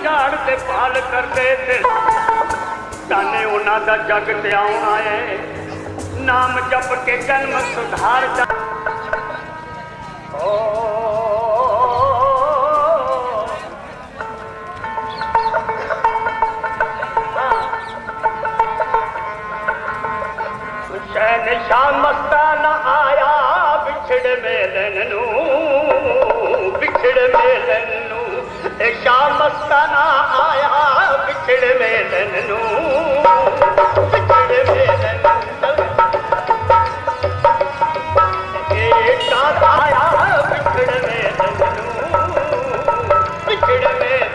झाड़ ते पाल करते थे ताने उन्हां दा जग ते आउणा है नाम जप के जन्म सुधार जा शाम मस्ताना आया बिछड़ मेलन नू बिछड़ मेलन नू शाम मस्ताना आया बिछड़ मेलन नू बिछड़ मेलन आया बिछड़ मेलन नू बिछड़ मेलन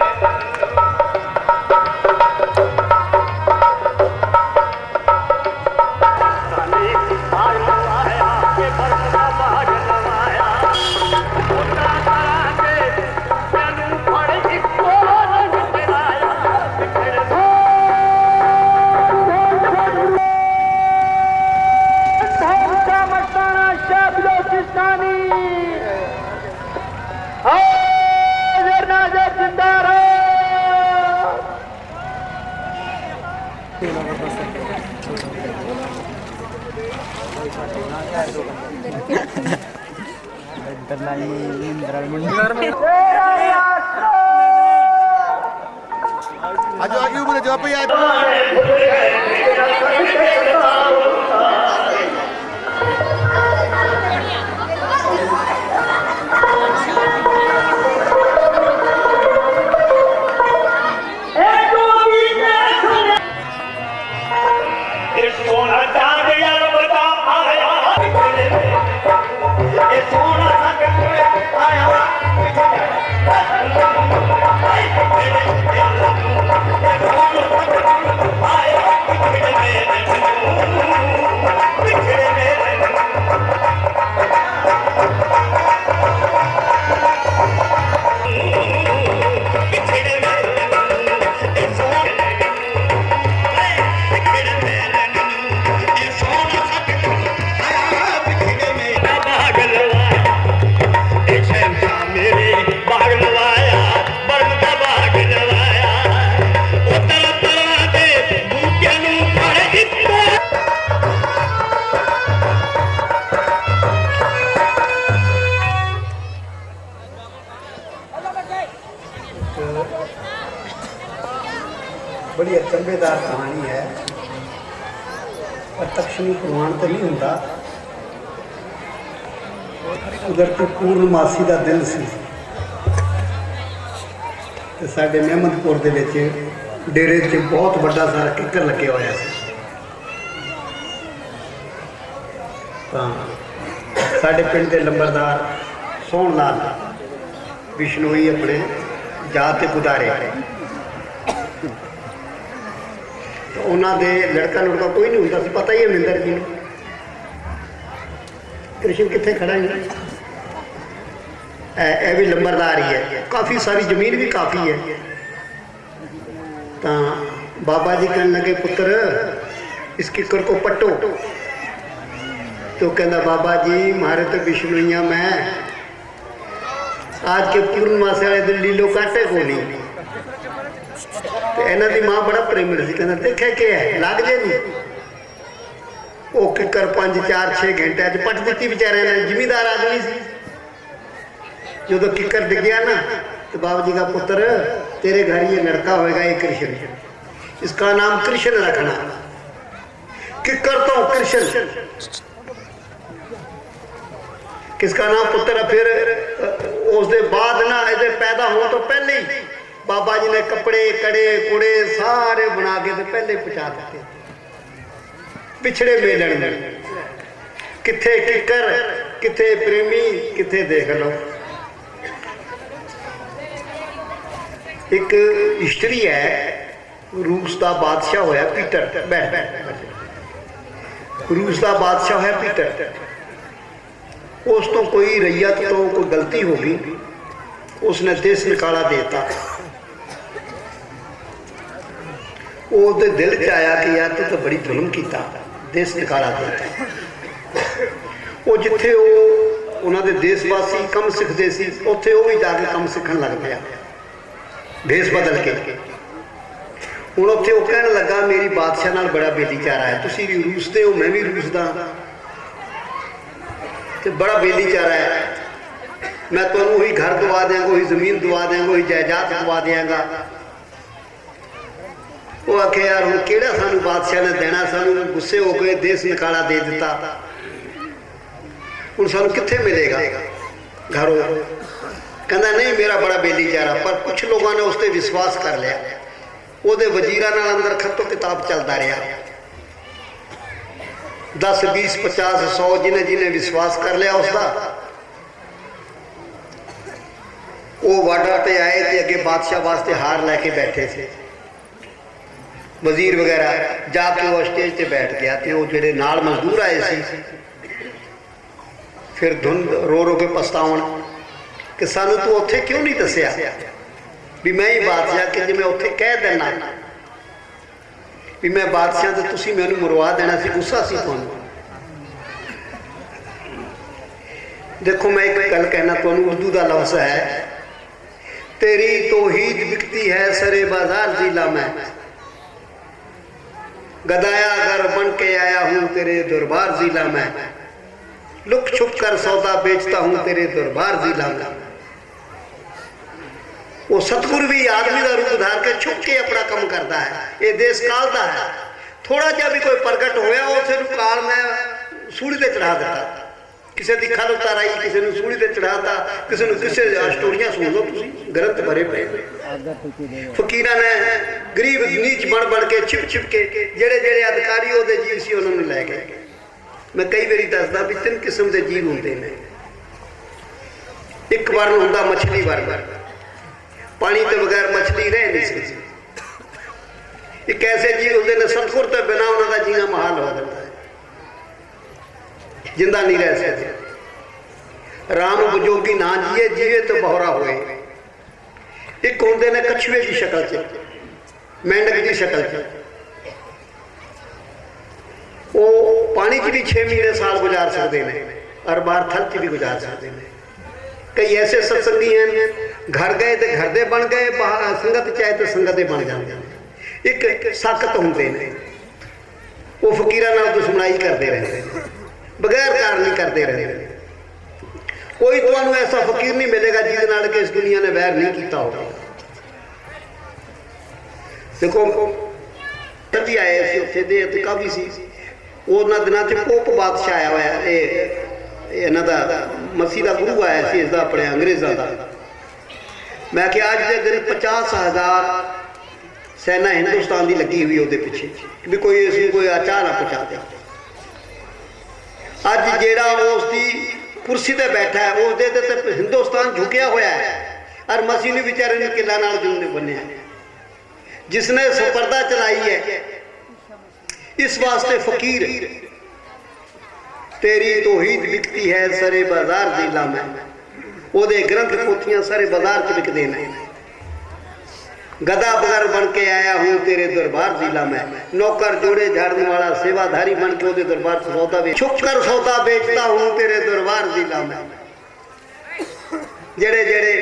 आज आगे ऊपर जवाब याद बड़ी अचंभेदार कहानी है पर तक्षणी प्रमाण तो नहीं होता उधर तो पूर्णमासी का दिन सी साडे मेहमदपुर दे विच डेरे च बहुत बड़ा सारा किकर लगे होया सी साडे पिंड के लंबरदार सोहन लाल बिश्नोई अपने जात के गुदारे तो उन्होंने लड़का लुड़का कोई नहीं होता पता ही है मिंदर जी कृष्ण कितने खड़ा है ए भी लंबरदार ही है काफ़ी सारी जमीन भी काफ़ी है तो बाबा जी कहने लगे पुत्र इस किकर को पट्टो तो कहना बाबा जी मारे तो बिश्नोइया मैं आज के पूर्णमासी वाले दिन लीलो काटे को नहीं तो इन्हों की मां बड़ा प्रेमी सी कहना देखे क्या है लग जे नहीं वो किकर 5 4 6 घंटे पट दी बेचारे ने जिमीदार आदमी सी जो तो किकर डिगया ना तो बाबा जी का पुत्र तेरे घर ये लड़का होएगा ये कृष्ण इसका नाम कृष्ण रखना किकर तो कृष्ण किसका नाम पुत्र फिर उसके बाद ना इधर पैदा हो तो पहले ही बाबा जी ने कपड़े कड़े कुड़े सारे बना के तो पहले पहुंचा देते पिछड़े मेलन किथे किकर किथे प्रेमी किथे देख लो एक हिस्ट्री है रूस का बादशाह होया पीटर रूस का बादशाह है पीटर उस तो कोई रैयत तो कोई गलती हो गई उसने देश निकाला देता वो दिल च आया कि यार तू तो बड़ी जुल्म किया देश निकाला देता वो जिथे उन्होंने देशवासी कम सीखते सी उत्थे वो भी जाके कम सीखण लग पाया भेस बदल के ਹੁਣ ਉੱਥੇ ਉਹ ਕਹਿਣ ਲੱਗਾ ਮੇਰੀ ਬਾਦਸ਼ਾਹ ਨਾਲ ਬੜਾ ਬੇਲੀਚਾਰਾ ਹੈ, ਤੁਸੀਂ ਵੀ ਰੂਸਦੇ ਹੋ, ਮੈਂ ਵੀ ਰੂਸਦਾ ਤੇ ਬੜਾ ਬੇਲੀਚਾਰਾ ਹੈ, मैं ਤੁਹਾਨੂੰ ਉਹੀ घर ਦਵਾ ਦਿਆਂਗਾ, ਉਹੀ ਜ਼ਮੀਨ ਦਵਾ ਦਿਆਂਗਾ, ਉਹੀ ਜਾਇਦਾਦ ਦਵਾ ਦਿਆਂਗਾ। ਉਹ ਆਖੇ ਯਾਰ ਹੁਣ ਕਿਹੜਾ ਸਾਨੂੰ ਬਾਦਸ਼ਾਹ ਨੇ ਦੇਣਾ, ਸਾਨੂੰ ਗੁੱਸੇ ਹੋ ਕੇ ਦੇਸ਼ ਨਿਕਾਲਾ ਦੇ ਦਿੱਤਾ, ਹੁਣ ਸਾਨੂੰ ਕਿੱਥੇ ਮਿਲੇਗਾ ਘਰੋਂ। ਕਹਿੰਦਾ ਨਹੀਂ ਮੇਰਾ ਬੜਾ ਬੇਲੀਚਾਰਾ, ਪਰ ਕੁਛ ਲੋਕਾਂ ਨੇ ਉਸ ਤੇ ਵਿਸ਼ਵਾਸ ਕਰ ਲਿਆ, ਉਹਦੇ ਵਜ਼ੀਰਾਂ ਨਾਲ ਅੰਦਰ ਖੱਤੋ ਕਿਤਾਬ ਚੱਲਦਾ ਰਿਹਾ, 10 20 50 100 ਜਿਹਨੇ ਵਿਸ਼ਵਾਸ ਕਰ ਲਿਆ ਉਸਦਾ, ਉਹ ਵਾਡਾ ਤੇ ਆਏ ਤੇ ਅੱਗੇ ਬਾਦਸ਼ਾਹ ਵਾਸਤੇ ਹਾਰ ਲੈ ਕੇ ਬੈਠੇ ਸੀ ਵਜ਼ੀਰ ਵਗੈਰਾ, ਜਾ ਕੇ ਉਹ ਸਟੇਜ ਤੇ ਬੈਠ ਗਿਆ ਤੇ ਉਹ ਜਿਹੜੇ ਨਾਲ ਮਜ਼ਦੂਰ ਆਏ ਸੀ ਫਿਰ ਧੁੰਦ ਰੋ ਕੇ ਪਛਤਾਉਣ ਕਿ ਸਾਨੂੰ ਤੂੰ ਉੱਥੇ ਕਿਉਂ ਨਹੀਂ ਦੱਸਿਆ ਵੀ ਮੈਂ ਹੀ ਬਾਦਸ਼ਾਹ, ਕਿ ਜੇ ਮੈਂ ਉੱਥੇ ਕਹਿ ਦੇਣਾ ਵੀ ਮੈਂ ਬਾਦਸ਼ਾਹ ਤੇ ਤੁਸੀਂ ਮੈਨੂੰ ਮਰਵਾ ਦੇਣਾ ਸੀ, ਗੁੱਸਾ ਸੀ ਤੁਹਾਨੂੰ। देखो मैं एक गल कहना तुहानू, उर्दू का लफ्ज़ है, तेरी तौहीद बिकती है सरे बाजार जिला में, गदाया घर बन के आया हूँ तेरे दरबार जिला में, लुक छुप कर सौदा बेचता हूँ तेरे दरबार जिला में। वो सतगुरु भी आदमी का रूप धार के छुप के अपना काम करता है, ये देश काल का है, थोड़ा जा भी कोई प्रगट होया उसे काल में सूली ते चढ़ा देता, किसी की खल उताराई, किसी ने सूली ते चढ़ाता, किसी ने किसी स्टोरियां सुन लो तुम, ग्रंथ भरे पे फकीर ने गरीब नीच बन के छिप छिप के जेड़े जेड़े अधिकारी वो जीव से उन्होंने लै गए। मैं कई बारी दसदा भी 3 किस्म के जीव होंगे ने, एक वर्ण होंदा मछली वर्ण, पानी के बगैर मछली रह नहीं सकती। एक ऐसे जीव होंगे ने सतगुर तो बिना उन्होंने जीना महाल हो जाता है, जिंदा नहीं रह सकते। राम बजोगी ना जिए, जिए तो बहरा होए। एक होंगे ने कछुए की शक्ल च, मेंढक की शक्ल च, वो पानी च भी 6 महीने साल गुजार सकते हैं और बाहर थल च भी गुजार सकते हैं। कई ऐसे सत्संगी हैं घर गए तो घर दे बन गए, संगत चाहे तो संगत दे बन जाते हैं। एक साकत होंगे ने वो फकीरां नाल दुश्मनाई करते रहते हैं, बगैर कारण नहीं करते रहते। कोई तुहानू ऐसा फकीर नहीं मिलेगा जिसके नाल कि इस दुनिया ने वैर नहीं किया होगा। देखो कभी आए सी उत्थे दे ते काफी सी उन्हां दिनां च पोप बादशाह आया होया, इन्हां दा मसीह दा गुरु आया सी इसदा अपने अंग्रेज़ां दा। मैं कि अज दे दिन 50,000 सेना हिंदुस्तान की लगी हुई उहदे पिछे भी कोई इस कोई आचार ना पहुँचा दे। अज जेड़ा उसकी कुर्सी ते बैठा है उसदे ते हिंदुस्तान झुकिया होया है और मसीह ने बेचारे ने किला नाल जुड़ने बने, जिसने सफरदा चलाई है। इस वास्ते फकीर तेरी तौहीद बिकती है सरे बाजार जिला में, ओदे ग्रंथ पोथियां सारे बाजार च बिकदे ने। गदा बगर बन के आया हूँ तेरे दरबार जिला में, नौकर जोड़े झाड़ने वाला सेवाधारी बन के ओदे दरबार से सौदा बेच, छुप कर सौदा बेचता हूँ तेरे दरबार जिला में। जेड़े जेड़े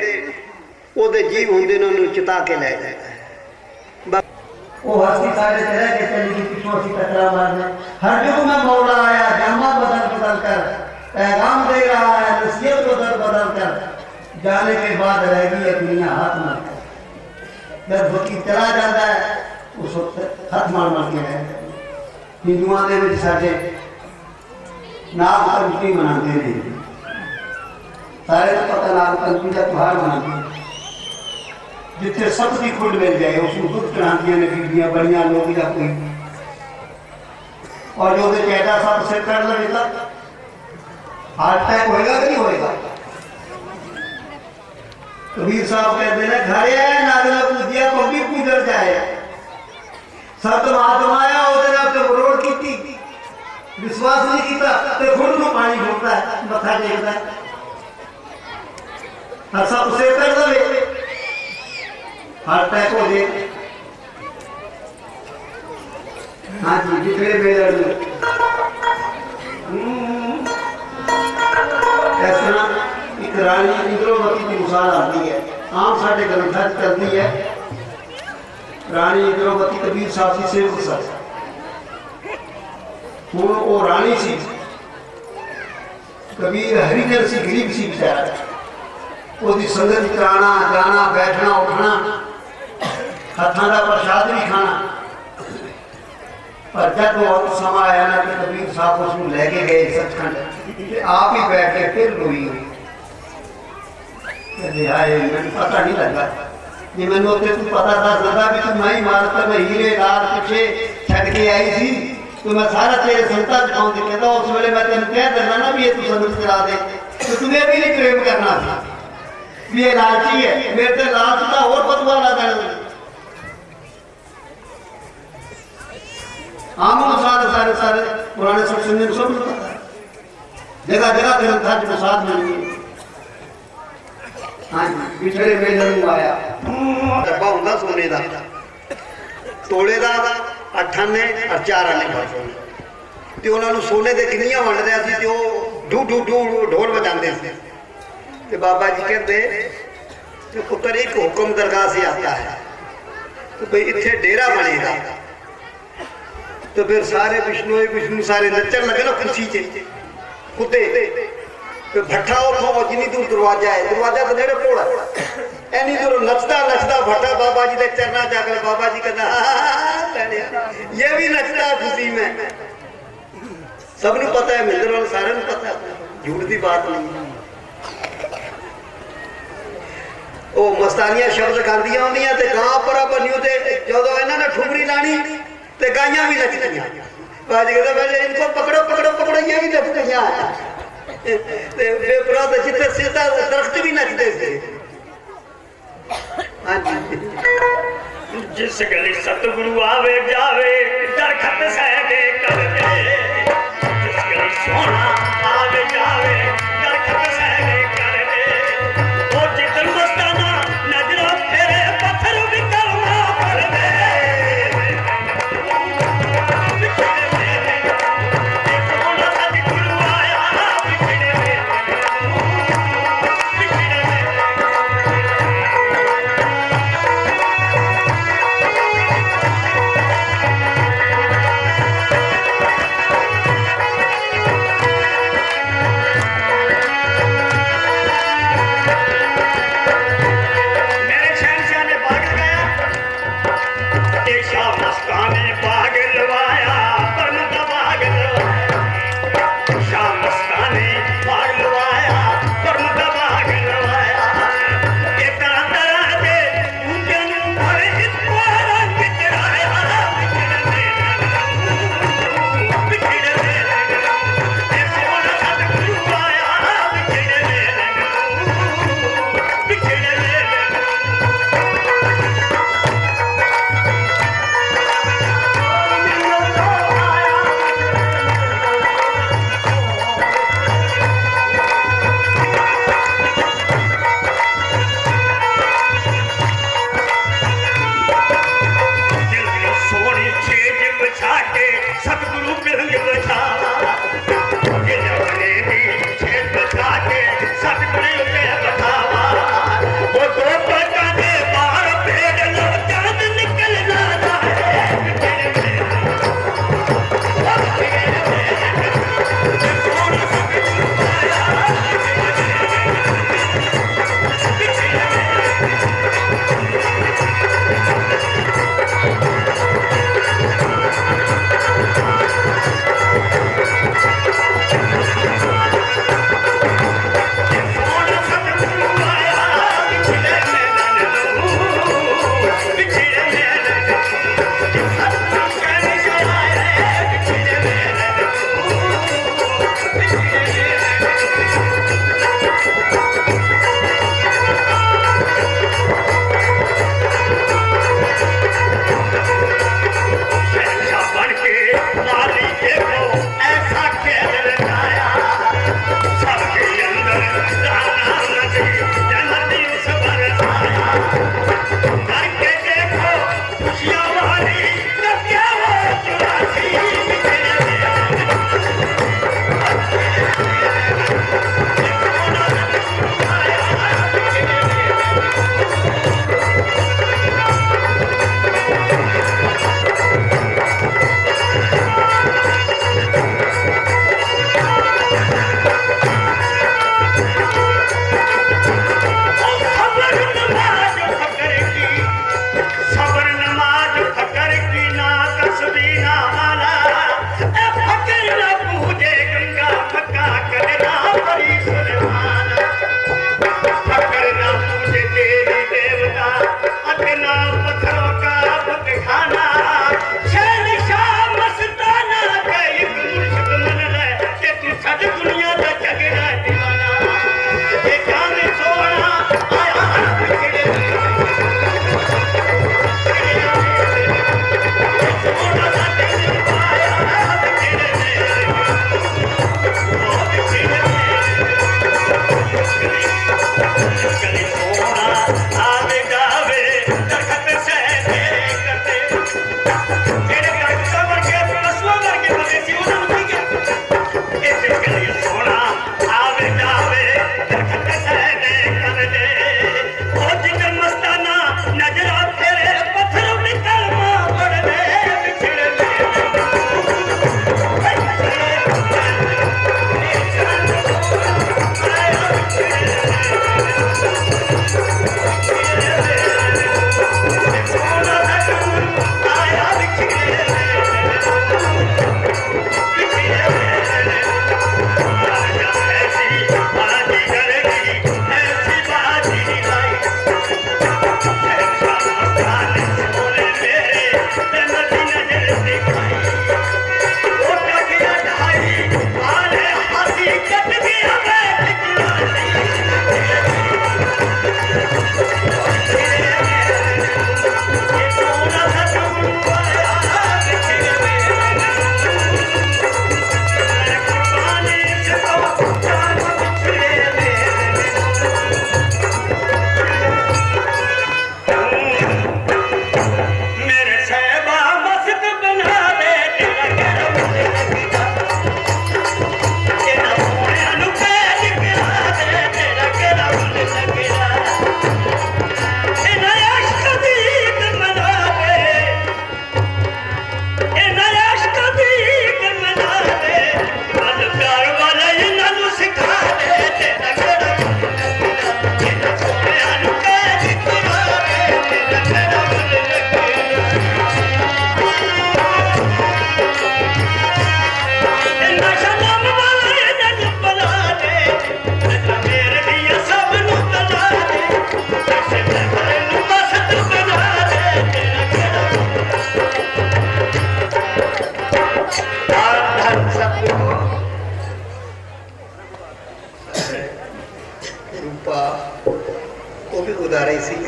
ओदे जीव होंदे ने उन्हें चिता के लै जाता है। वो हस्ती सारे तरह के चली की पिछों से टकरा मारने, हर युग में मौला आया जामा बदल बदल कर, पैगाम दे रहा है नसीहत बदल बदल कर, जाने के बाद रहेगी ये दुनिया हाथ में। जब फकीर चला जाता है उस वक्त हाथ मार मार के रहे। हिंदुओं के विच साडे नाग पंचमी मनाते हैं, सारे तो पता नाग पंचमी का त्यौहार मनाते हैं, जिथे सब की खुड मिल जाए उसमें दुध चढ़ाती ने बीबियां बड़िया लोग या कोई, और जो चैटा सब सिर कर लेगा हार्ट अटैक होएगा कि नहीं होएगा। कबीर साहब कहते हैं घरे आए नागला पूजिया पब्बी पूजन जाए, सत महात्मा आया तो मरोड़ की विश्वास नहीं किया तो खुद को पानी ढूंढता है, मथा टेकता है, हर सब उसे कर दे हार्ट अटैक हो जाए। हाँ जी जितने मेरे ऐसा एक रानी इंद्रोमती की मिसाल आती है, आम साढ़े ग्रंथों चलती है। राणी द्रौपदी कबीर साहब की सेवक सा हूँ वो राणी सी कबीर हरिकर सी गरीब सी बेचारा उसकी संगत कराना जाना बैठना उठना हथां का प्रसाद भी खाना पर जब वो समा आया ना कि कबीर साहब उसको लेके गए सचखंड आप ही बैठ के फिर रोई आए मैंने पता नहीं लगा जी मैंने उत्ते तू पता दस लगा भी तू मैं ही मारता मैं हीरे लाल पिछे छड़ के आई थी तो मैं सारा तेरे संता दिखाऊं कहता उस वेले मैं तेन कह देना ना भी ये तू संगत करा दे तो तुम्हें भी नहीं प्रेम करना था भी ये लालची है मेरे से लालच का और बदवा ला देना आमों सारे सारे सारे पुराने सत्संग में सब पता है जगह जगह ग्रंथ था प्रसाद मिल गई हाँ जी पिछड़े मेले आया डब्बा होंगे सोने का तोले का 8 आने और 4 आने खर्च तो उन्होंने सोने के किनियां वंड रहा सी तो ढू ढू ढू ढोल बजाते थे बाबा जी कहते तो पुत्र एक हुक्म दरगाह से आता है तो भाई इतने डेरा बनेगा तो फिर सारे विष्णु सारे नचन लगे ना कुर्सी से कुत्ते तो भट्ठा उठो जिनी दूर दरवाजा है दरवाजा तो नेड़े पोड़ा एनी दूर नचता नचता भट्टा बाबा जी के चरना जाकर बाबा जी कहना ये भी नचता खुशी में सबनू पता है मिलने वाले सारे पता है झूठ की बात नहीं वो मस्तानिया शब्द गांदियां होंदियां ते गां परा बनियो ते जदों इन्हां ने ठुमरी लानी ते गाइयां भी नचदियां बाजी कहता पहले इनको पकड़ो पकड़ो पकड़ो ये भी नचदियां ते बेपरा ते जिथे सीधा दरख्त भी नचदे थे हां जी जिस गली सतगुरु आवे जावे दरखत सहदे कर दे जिस गली सोना आवे जावे दरखत सहदे कर दे ओ जितन मस्ताना नजरों फेरे पत्थर भी कलमा कर दे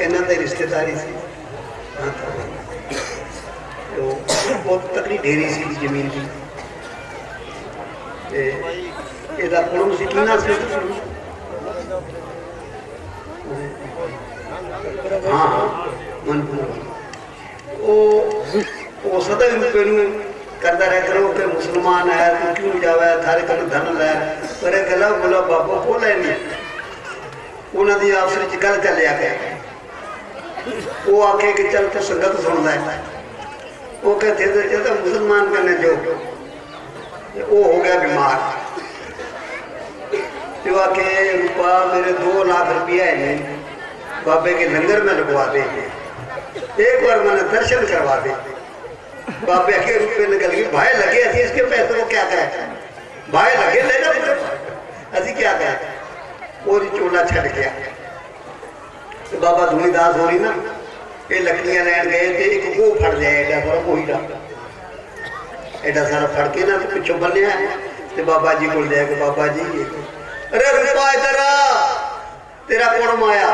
इन्हों की रिश्तेदारी सी। तो बहुत तकड़ी ढेरी सी जमीन की। ਇਹਦਾ ਕੁੜਮ ਸੀ ਕਿੰਨਾ ਸੀ? हाँ वो सदा रुपये करता रह करो कि मुसलमान है तू क्यों जावे थारे कल धन लै पर गला बोला बाबा को लेनी उन्होंने आपस में गल चलिया गया। वो आखे कि चल तू संगत सुन लै वो कहते थे चलता मुसलमान करने जो वो हो गया बीमार। जो आके रूपा मेरे 2 लाख रुपया है नहीं बाबे के लंगर में लगवा दे, एक बार मैंने दर्शन करवा दे। बाबे के रुपये निकल गए भाई लगे अभी इसके पैसे को क्या करें भाई लगे लेना अभी क्या करें। वो चोला छड़ गया तो बाबा धूनीदास हो रही ना ये लकड़ियां लैन गए थे एक वो फट जाए एडा सारा कोई एडा सारा फट के ना तो पिछों बनिया तो बाबा जी को जाए बाबा जी अरे रुपा इधर तेरा कौन माया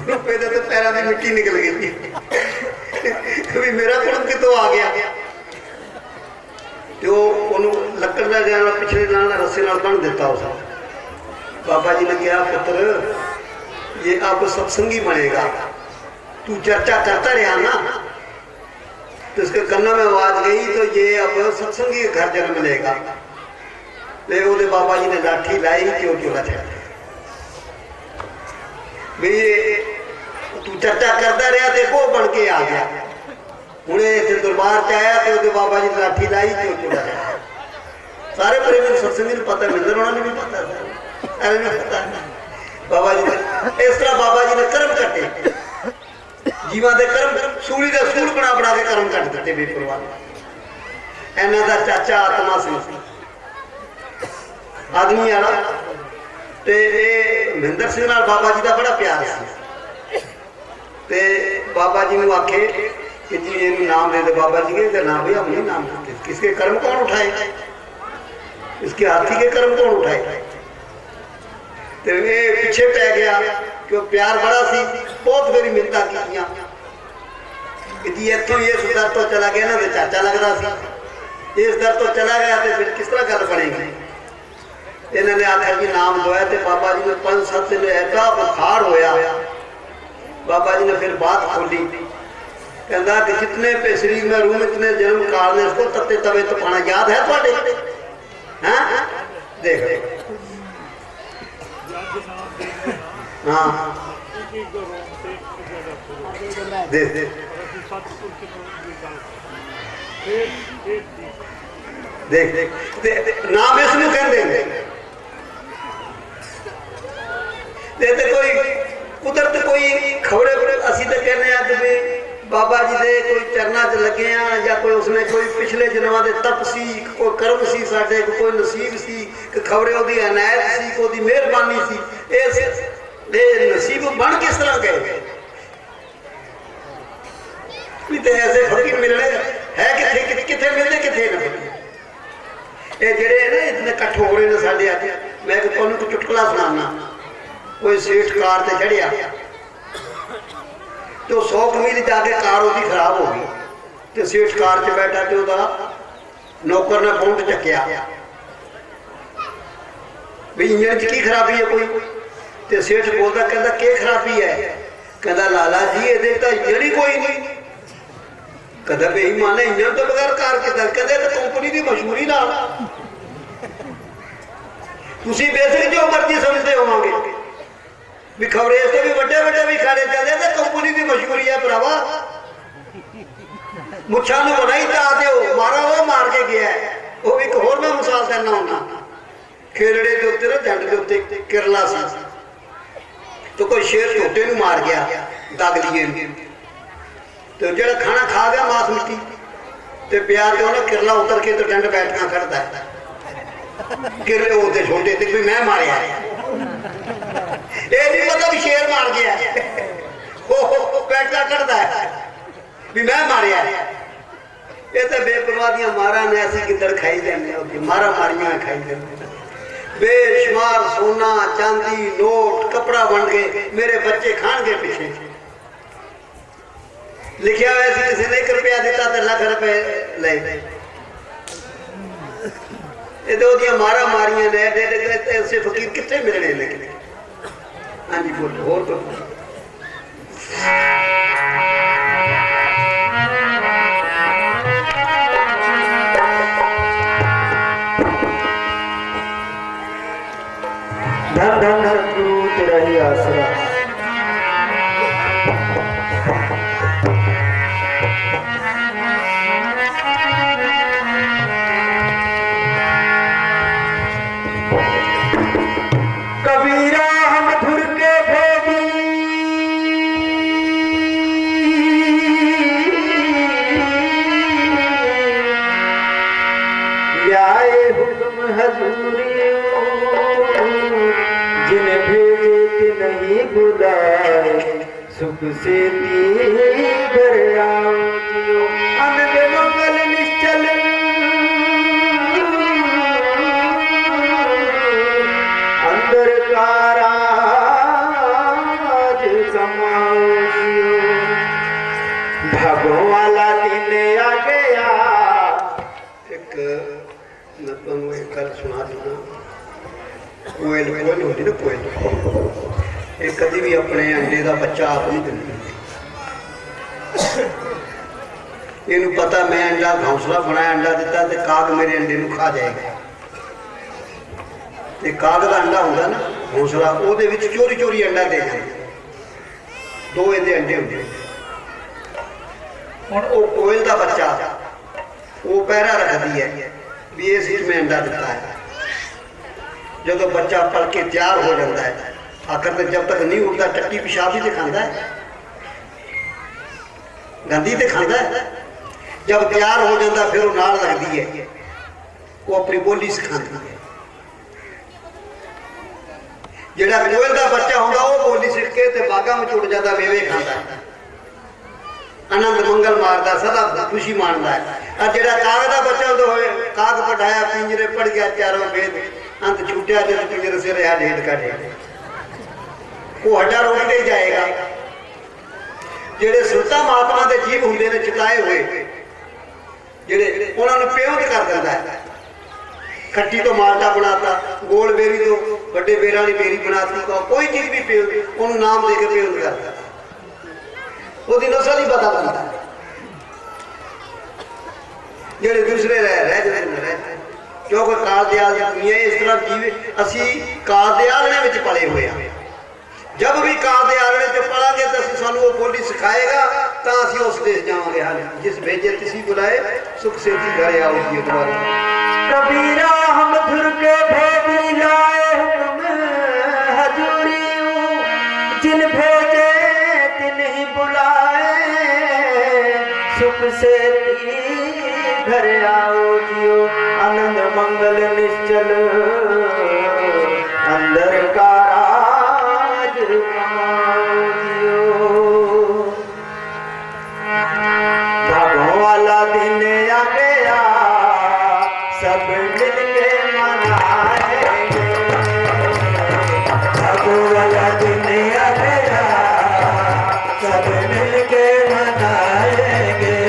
रुपये तो पैरों की मिट्टी निकल गई भी मेरा कुड़म कितों आ गया। तो उन्होंने लकड़ का जाना पिछले नाल रस्से नाल बन दिता उस बाबा जी ने कहा पुत्र ये अब सत्संगी बनेगा तू चर्चा करता रहा ना तो इसके कन्नों में आवाज गई तो ये अब सत्संगी घर जन्म लेगा। ले वो बाबा जी ने लाठी लाई क्यों चोला छड़ भी तू चर्चा करता रहा देखो बन के आ गया हूँ इतने दरबार च आया तो बाबा जी ने लाठी लाई क्यों चोला छड़ सारे प्रेमी सत्संगी ने पता मिलता उन्होंने भी पता पता बाबा जी ने इस तरह बाबा जी ने कर्म कटे जीवन के कर्म सूली का सूल बना बना के कर्म कट दिते बेपरवाह। इन्हों का चाचा आत्मा सिंह आदमी आला तो महेंद्र सिंह नाल बाबा जी का बड़ा प्यार से ते बाबा जी ने आखे कि जी ये नाम दे दे बाबा जी के नाम भी हम नहीं नाम देते किसके कर्म कौन उठाए इसके हाथी के कर्म कौन उठाए। तो ये पीछे पै गया कि प्यार बड़ा सी बहुत मेरी मिन्नता की जी इतों इस दर तो चला गया ना तो चाचा लगता सी इस दर तो चला गया तो फिर किस तरह गल बनेगी। इन्होंने आखिर जी नाम दोया तो बाबा जी ने 5-7 दिन ऐसा बुखार होया बाबा जी ने फिर बात खोली कहता कि जितने पे शरीर में रूम इतने जन्म काल ने उसको तत्ते तवे तो पाना याद है थोड़े हैं देख हाँ देख देख देख नाम इसमें कह देंगे कोई कुदरत कोई खबरे असी तो कहने कि बाबा जी दे कोई चरना च लगे हैं या कोई उसने कोई पिछले जन्मां दे तप सी कोई कर्म सी साडे कोई नसीब सी कि खबरे ओदी अनायत सी कोई मेहरबानी सी ये नसीब बन किस तरह गए तो ऐसे फकीर मिलने है किथे किथे मिलते किथे ना ये जेडे ना इतने कट्ठ हो रहे हैं साडे अज मैं तुहानूं कोई चुटकुला सुनाना कोई सेठ कार से चढ़िया तो 100 मील जाके कार उसकी खराब हो गई तो सेठ कार च बैठा तो नौकर ने फोन चक्या भी इंजन च की खराबी है कोई तो सेठ बोलता कहता के खराबी है कहता लाला जी ये इंजन ही कोई नहीं कहता भाई माने इंजन तो बगैर कार कितना कहते तो कंपनी की मशहूरी ना तुसी बेसिक जो मर्जी समझते होवोगे भी खबरे तो भी बड़े भी खाने चलते तो कंपनी की मशहूरी है भरावा मुछा बनाई चाहते हो मारा वो मार के गया है वो एक होर मैं मिसाल देना होना खेरड़े के उत्ते ना जंड के उत्ते किरला सी तो कोई शेर झोटे नूं मार गया दगलिए तो जो खाना खा गया मांस मिट्टी तो प्यार के उन्हें किरला उतर के तो डंड बैठना करता है किरले होते छोटे थे भी मैं मारिया ये नहीं पता भी शेर मार गया बैठना करता है भी मैं मारिया ये तो बेपरवाह दियां मारा ने ऐसी गिद्दड़ खाई जाने मारा मारियां खाई जाने बेशुमार सोना चांदी नोट कपड़ा बन गए, मेरे बच्चे खान गए पिछे। लिखा हुआ सी किसी ने 1 रुपया दिता तो लाख रुपए ले। ये तो ओदियां मारा मारियां ने ऐसे फकीर कितने मिलने लेकिन। हाँ जी बोलो होर तो धन धन धन गुरु तेरा ही आसरा। कबीरा हम धुर के भेदी आए हुक्म हजूरी जिन भेजे कि नहीं बुलाए सुख से घर आओ जियो आनंद मंगल निश्चल अंदर का राज समाओ जियो भागो वाला दिन आ गया। एक मैं तुमको एक गल सुना दूंगा। कोयल कोयल होती ना कोयल, एक कभी भी अपने अंडे का बच्चा आप नहीं दिंदी। इनू पता मैं अंडा घोंसला बनाया अंडा दिता तो काग मेरे अंडे नू खा जाएगा। ते काग का अंडा होंदा ना घोंसला ਉਹਦੇ ਵਿੱਚ चोरी चोरी अंडा दे जाए। 2 ਇਹਦੇ अंडे होंगे। ਹੁਣ ਉਹ कोयल का बच्चा वो पैरा रखती है भी इस में अंडा दिता है। जो तो बच्चा पल के तैयार हो जाता है आखिर तक जब तक नहीं उठता टट्टी पेशाब ही दिखाता है गंदी दिखाता है। जब तैयार हो जाता फिर वो नाल लगती है वो अपनी बोली सिखाती है। जेड़ा कोयल का बच्चा होगा वो बोली सीख के ते बागा में उड़ जाता मेवे खाता है आनंद मंगल मारता सदा खुशी मानता है। और जेड़ा काग का बच्चा तो होए काग पढ़ाया पिंजरे पड़ गया चारों वेद अंत छूटिया जब पिंजरे से रहा ढेड का ढेड वो हड्डा रोकते जाएगा। जेड़े सुलता महात्मा के जीव होंगे ने चिताए हुए जेड़े उन्होंने पेवंत कर देता है। खट्टी तो माल्टा बनाता गोल बेरी तो बड़े बेर वाली बेरी बनाती कोई चीज भी पेवंत उन्होंने नाम दे के पेवंत करता वो नस्ल ही पता लगता है। जेड़े दूसरे रह क्योंकि काल दयाल की दुनिया इस तरह जीव असी काल दयालने में पले हुए हैं। जब भी काल दयालने च पढ़ांगे तो सानू वो बोली सिखाएगा तो असी उस देश जावांगे। हाँ जिस भेजे किसी बुलाए सुख से घर आओ जी दोबारा। कबीरा हम धुर के भेदी लाए हुक्म हजूरी जिन भेजे तिन ही बुलाए सुख से घर आओ जियो आनंद मंगल निश्चल अंदर का राज कमाओ जियो। भागों वाला दिन आ गया सब मिलके मनाएंगे। भागों वाला दिन आ गया सब मिलके मनाएंगे।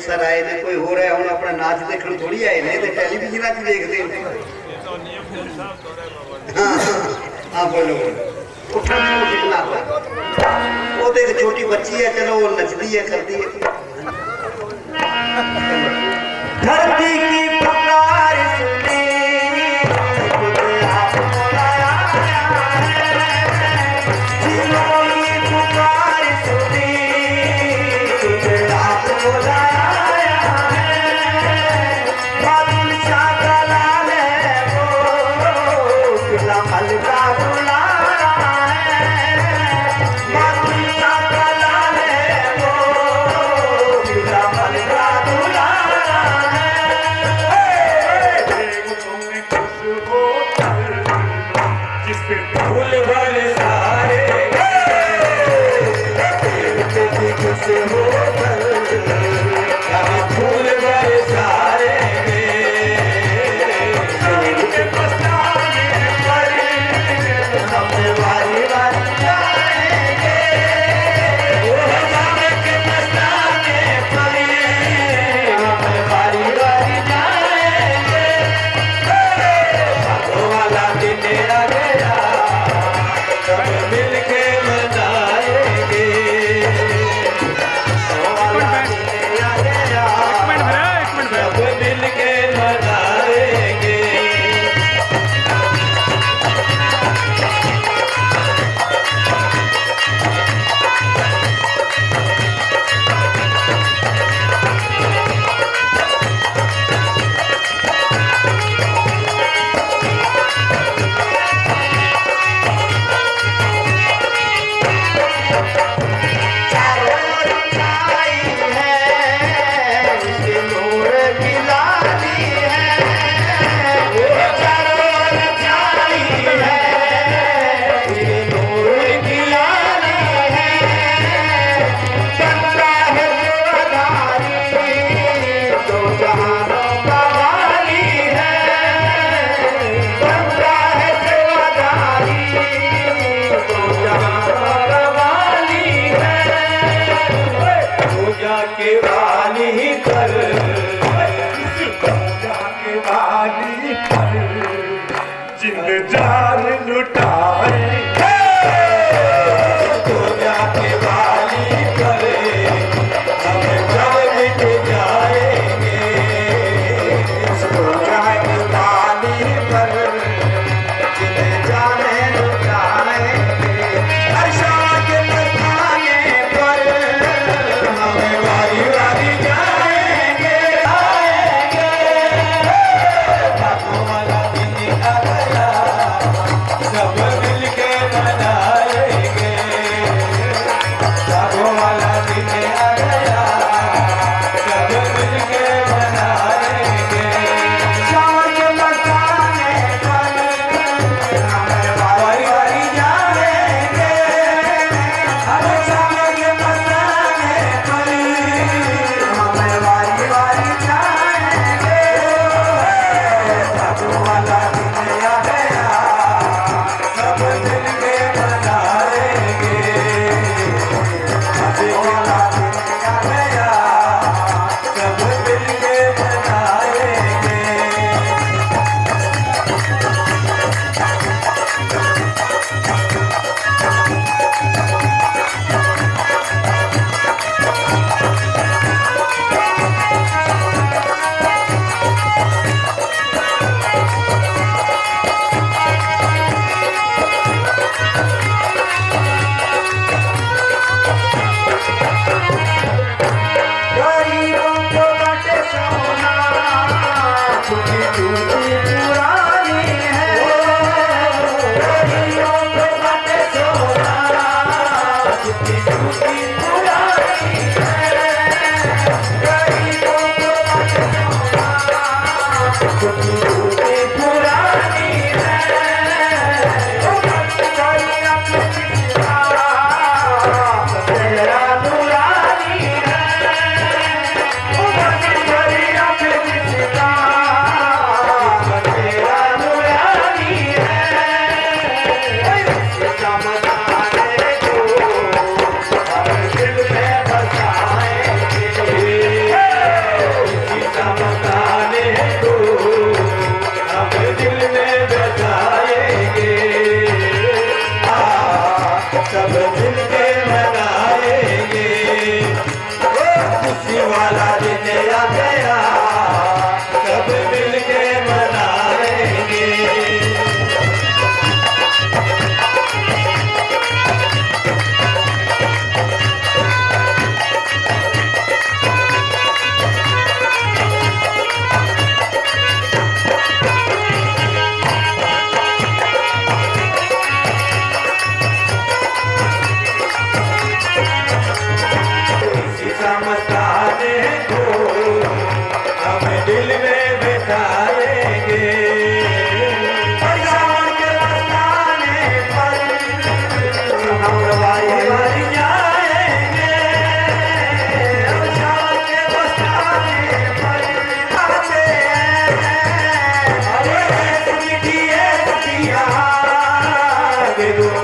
अफसर आए ने कोई हो रहा हूँ अपना नाच देखने थोड़ी आए ने तो टेलीविजन च देखते हाँ हाँ बोलो उठा सीखना वो तो एक छोटी बच्ची है चलो वो नचती है करती है धरती की पुकार सुनी खुद आप बुलाया है जिलों की पुकार सुनी खुद आप बुलाया है बादल शाह का लाल है वो किला मलका बुला रहा है बादल शाह का लाल है वो किला मलका बुला फूल वाले सारे खुश हो फूल वाले सारे हमने वाली वाली जाएंगे वो जाने के पछताने पड़े हमें वाली वाली जाएंगे भागो वाला दिन आ गया सब मिलके मनाएंगे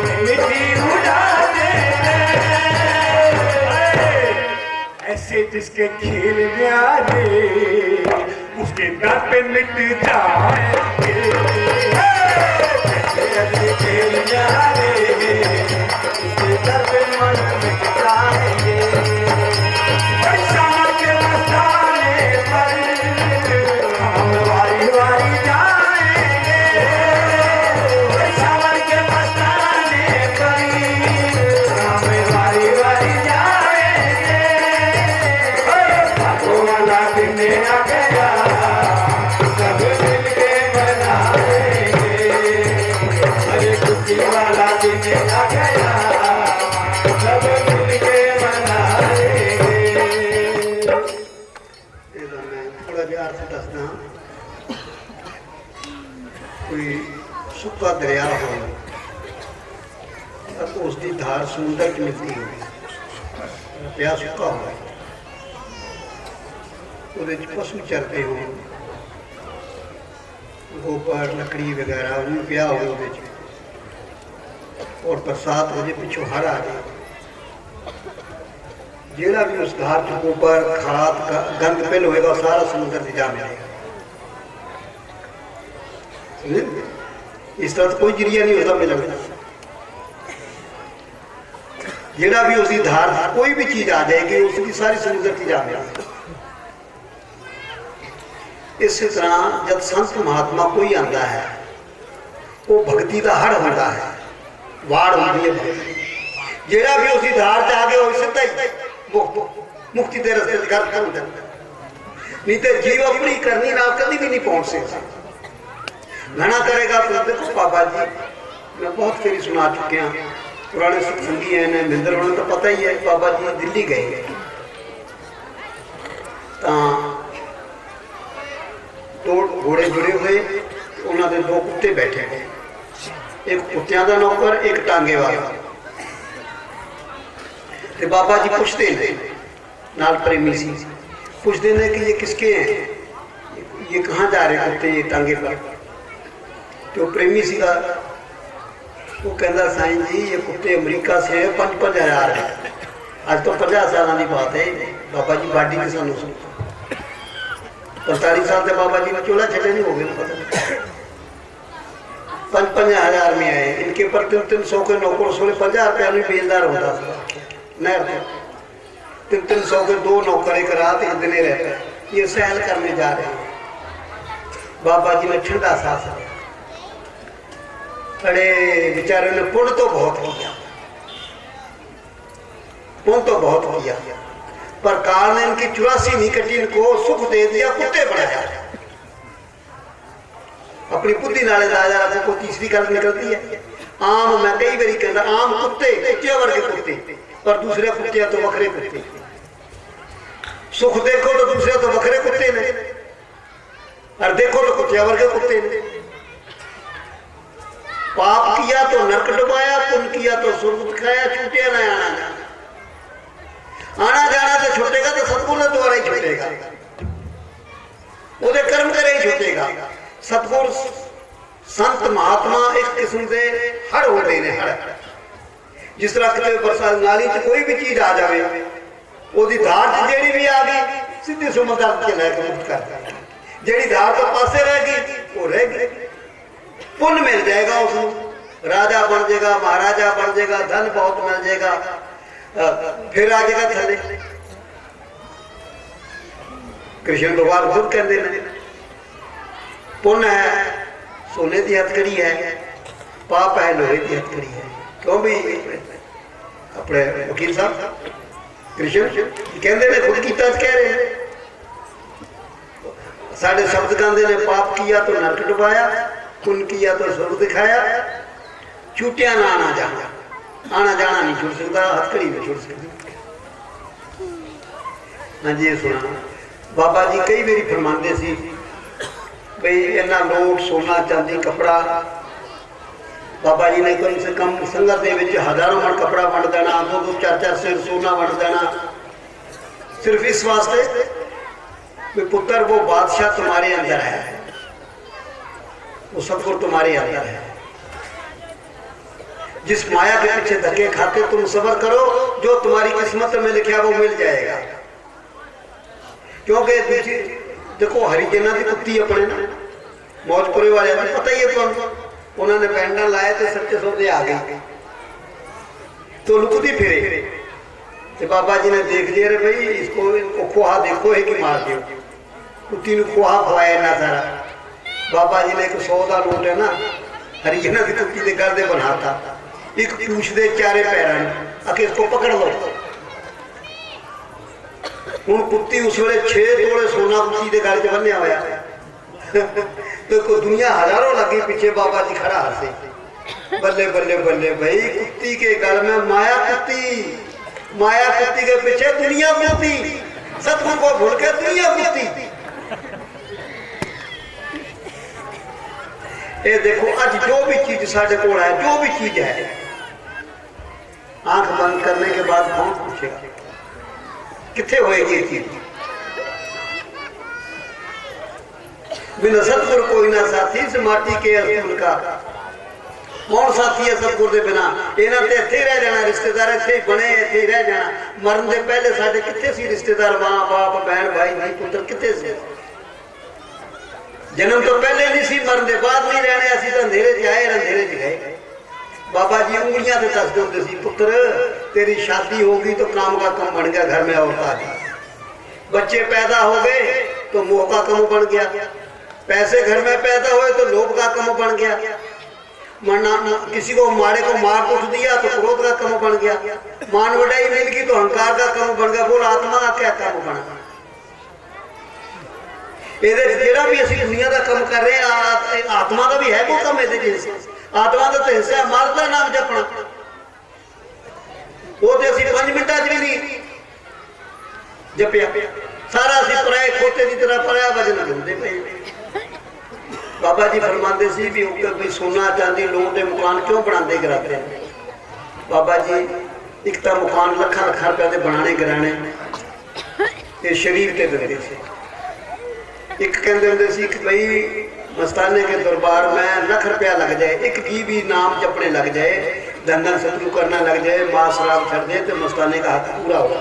मिट्टी उड़ाते ऐसे जिसके खेल न्यारे उसके दर पे मिट जाएंगे ऐसे खेल न्यारे उसके दर पे मन मिट जाएंगे शाम के मस्ताने पर हम वारी वारी जाएंगे शाम के मस्ताने पर हम वारी वारी जाएंगे वाला दिन आ गया सब मिलके मनाएंगे अरे खुशी वाला दिन आ गया सब मिलके मनाएंगे ਇਹਦਾ ਮੈਂ ਥੋੜਾ ਜਿਹਾ ਅਰਥ ਦੱਸਦਾ। ਕੋਈ ਸੁੱਕਾ ਦਰਿਆ ਹੋਵੇ ਤਾਂ ਉਸ ਦੀ ਧਾਰ ਸਮੁੰਦਰ 'ਚ ਮਿਲਦੀ ਹੋਵੇ, ਪਿਆ ਸੁੱਕਾ ਹੋਵੇ, ਉਹਦੇ 'ਚ ਪਸ਼ੂ ਚਰਦੇ ਹੋਣ, ਗੋਬਰ ਲੱਕੜੀ ਵਗੈਰਾ ਉਹ ਵੀ ਪਿਆ ਹੋਵੇ ਉਹਦੇ 'ਚ, ਔਰ ਬਰਸਾਤ ਹੋ ਜੇ ਪਿੱਛੋਂ ਹੜ੍ਹ ਆ ਜਾਏ, ਜਿਹੜਾ ਵੀ ਉਸ ਘਾਟ 'ਚ ਗੋਬਰ ਖਾਦ ਗੰਦ ਪਿਲ ਹੋਏਗਾ ਉਹ ਸਾਰਾ ਸਮੁੰਦਰ 'ਚ ਜਾ ਮਿਲੇਗਾ। ਇਸ ਤਰ੍ਹਾਂ ਕੋਈ ਜਰੀਆ ਨਹੀਂ उसका मिलने का। ਜਿਹੜਾ ਵੀ उसकी धार कोई भी चीज आ जाएगी उसकी सारी समुद्र की जा मिलेगी। इस तरह जब संत महात्मा कोई आता है वो भक्ति का हड़ होता है, वाड़ होती है भक्ति। ਜਿਹੜਾ भी उसकी धार से आगे वो सीधा ही मुक्ति के रस्ते कर जाता, नहीं तो जीव अपनी करनी ना कभी भी नहीं पहुंच सकता। घना करेगा तो देखो बाबा जी मैं बहुत फेरी सुना चुके हैं, पुराने सत्संगी हैं महेंद्र उन्हें तो पता ही है। बाबा जी दिल्ली गए तो दो घोड़े जुड़े हुए, उन्होंने दो कुत्ते बैठे हैं, एक कुत्तियां का नौकर एक टांगे वाला। तो बाबा जी पूछते हैं नाल प्रेमी सी पूछते हैं कि ये किसके हैं, ये कहाँ जा रहे कुत्ते ये टांगे पर। तो प्रेमी सी का वो कहता साईं जी ये कुत्ते अमेरिका से है 5,000 है, आज तो 50 साल की बात है। बाबा जी बाडी के सानू 45 साल से बाबा जी ने चोला छटे नहीं हो गए ना, पता 5,000 में आए। इनके पर 300 के नौकर 50 रुपया में बेलदार होता था नहर 300 के 2 नौकर एक रात एक दिन रहते हैं, ये सैर करने जा रहे हैं। बाबा जी ने ठंडा सांस लिया, अरे बेचारे ने पुण्य तो बहुत किया, पुण्य तो बहुत किया, पर काल ने इनकी 84 नहीं कटी, इनको सुख दे दिया, कुत्ते बनाया। अपनी बुद्धि नाले राजा को तीसरी गल निकलती है। आम मैं कई बारी कहता आम कुत्ते कुत्ते वर्गे कुत्ते, पर दूसरे कुत्ते तो वखरे कुत्ते। सुख देखो तो दूसरे तो वखरे कुत्ते ने, और देखो तो कुत्ते वर्गे कुत्ते ने। पाप किया तो नरक डुबाया, पुण्य किया तो स्वर्ग दिखाया, छूटे ना आना जाना। आना जाना तो छूटेगा तो सतगुरु ने द्वारा ही छूटेगा, वो कर्म करे ही छूटेगा। सतगुरु संत महात्मा एक किस्म से हड़ होते हैं, हड़ जिस तरह कितने बरसात नाली च कोई भी चीज आ जाए ओदी धार च जेड़ी भी आ गई सीधे समुद्र के लैके मुक्त कर देगी, जेड़ी धार तो पासे रह गई वो रह गई। पुण्य मिल जाएगा उसको, राजा बन जाएगा, महाराजा बन जाएगा, धन बहुत मिल जाएगा, फिर आ जाएगा थले। कृष्ण भगवान खुद कहते हैं पुण्य है सोने की हथकड़ी है, पाप है लोहे की हथकड़ी है। क्यों भी अपने वकील साहब कृष्ण कहते हैं खुद की तज कह रहे हैं, साढ़े शब्द गाते ने पाप किया तो नरक डुबाया, पुण्य किया तो स्वर्ग दिखाया, छूटिया ना आना जाना। आना जाना नहीं छूट सकता, हथकड़ी नहीं छूट सकती। हाँ जी ये सुना बाबा जी कई बारी फरमाते सी भाई इन्ना नोट सोना चांदी कपड़ा, बाबा जी ने कम से कम संगत के विच हजारों मन कपड़ा वंड देना, 2-2 4-4 सिर सोना वंड देना, सिर्फ इस वास्ते कि पुत्र वो बादशाह तुम्हारे अंदर है, वो सतगुरु तुम्हारे अंदर है। जिस माया के पीछे धक्के खाते तुम सब्र करो, जो तुम्हारी किस्मत में लिखा वो मिल जाएगा। क्योंकि देखो हरिजना की कुत्ती अपने ना मौजपुरे वाले पता ही है तुमको, उन्होंने बैंडा लाया तो सच्चे सौदे आ गई तो लुकती फिरे। तो बाबा जी ने देख लिया रे भाई इनको खोहा देखो है कि मार दियो, कुत्ती ने खोहा खवाया ना सारा। बाबा जी ने एक 100 का नोट है ना हरिजना की कुत्ती के गर्दे बनाता, एक पूछ दे चारे पैर आके इसको पकड़ लो। हूँ कुत्ती उस वे 6 तोले सोना कुत्ती के गल च बन्या होया तो दुनिया हजारों लगी पीछे, बाबा जी खड़ा हंसे बल्ले बल्ले बल्ले भाई कुत्ती के गल में माया कुत्ती के पीछे दुनिया कुत्ती, सतगुरु को भूल के दुनिया कुत्ती। ये देखो आज जो भी चीज साढ़े को है, जो भी चीज है, आंख बंद करने के बाद कौन पूछेगा कितने होएगी ये चीज। बिना सतगुरु कोई ना साथी, इस माटी के असूल का कौन साथी है सतगुरु के बिना। इन्होंने तो इत्थे रह जाना, रिश्तेदार इत्थे बने इत्थे रह जाना। मरन से पहले साढ़े कितने सी रिश्तेदार, माँ बाप बहन भाई भाई पुत्र कितने से। जन्म तो पहले नहीं सी, मरन के बाद नहीं रहने, असं तो अंधेरे च आए अंधेरे च गए। बाबा जी उंगलियां से दसते होंगे सी, पुत्र तेरी शादी होगी तो काम का कम बन गया, घर में औरत आ गई। बच्चे पैदा हो गए तो मोह का कम बन गया, पैसे घर में पैदा हुए तो लोभ का कम बन गया, किसी को मारे को मार कुछ दिया तो क्रोध का कम बन गया, मान वडाई मिल गई तो अहंकार का कम बन गया। बोल आत्मा का क्या कम बना। जेड़ा भी असं दुनिया का कम कर रहे हैं, आत्मा का भी है वो कम है। आत्मा का तो हिस्सा मर्द का नाम जपना, वो तो असं 5 मिनटा च भी नहीं जपिया, सारा असं पराए खोते की तरह पराया वजन ढूंढते पे। बाबा जी फरमाते सी भी भाई सोना चांदी लोग के मकान क्यों बनाते कराते हैं। बाबा जी एक तो मकान लखा लखा रुपया के बनाने कराने ये शरीर के दिंदे सी। एक कहते होंगे सी कि भाई मस्ताने के दरबार में लाख रुपया लग जाए, एक की भी नाम जपने लग जाए, धंधन सतगुरु करना लग जाए, मां शराब छड़ दे तो मस्ताने का हक पूरा होगा।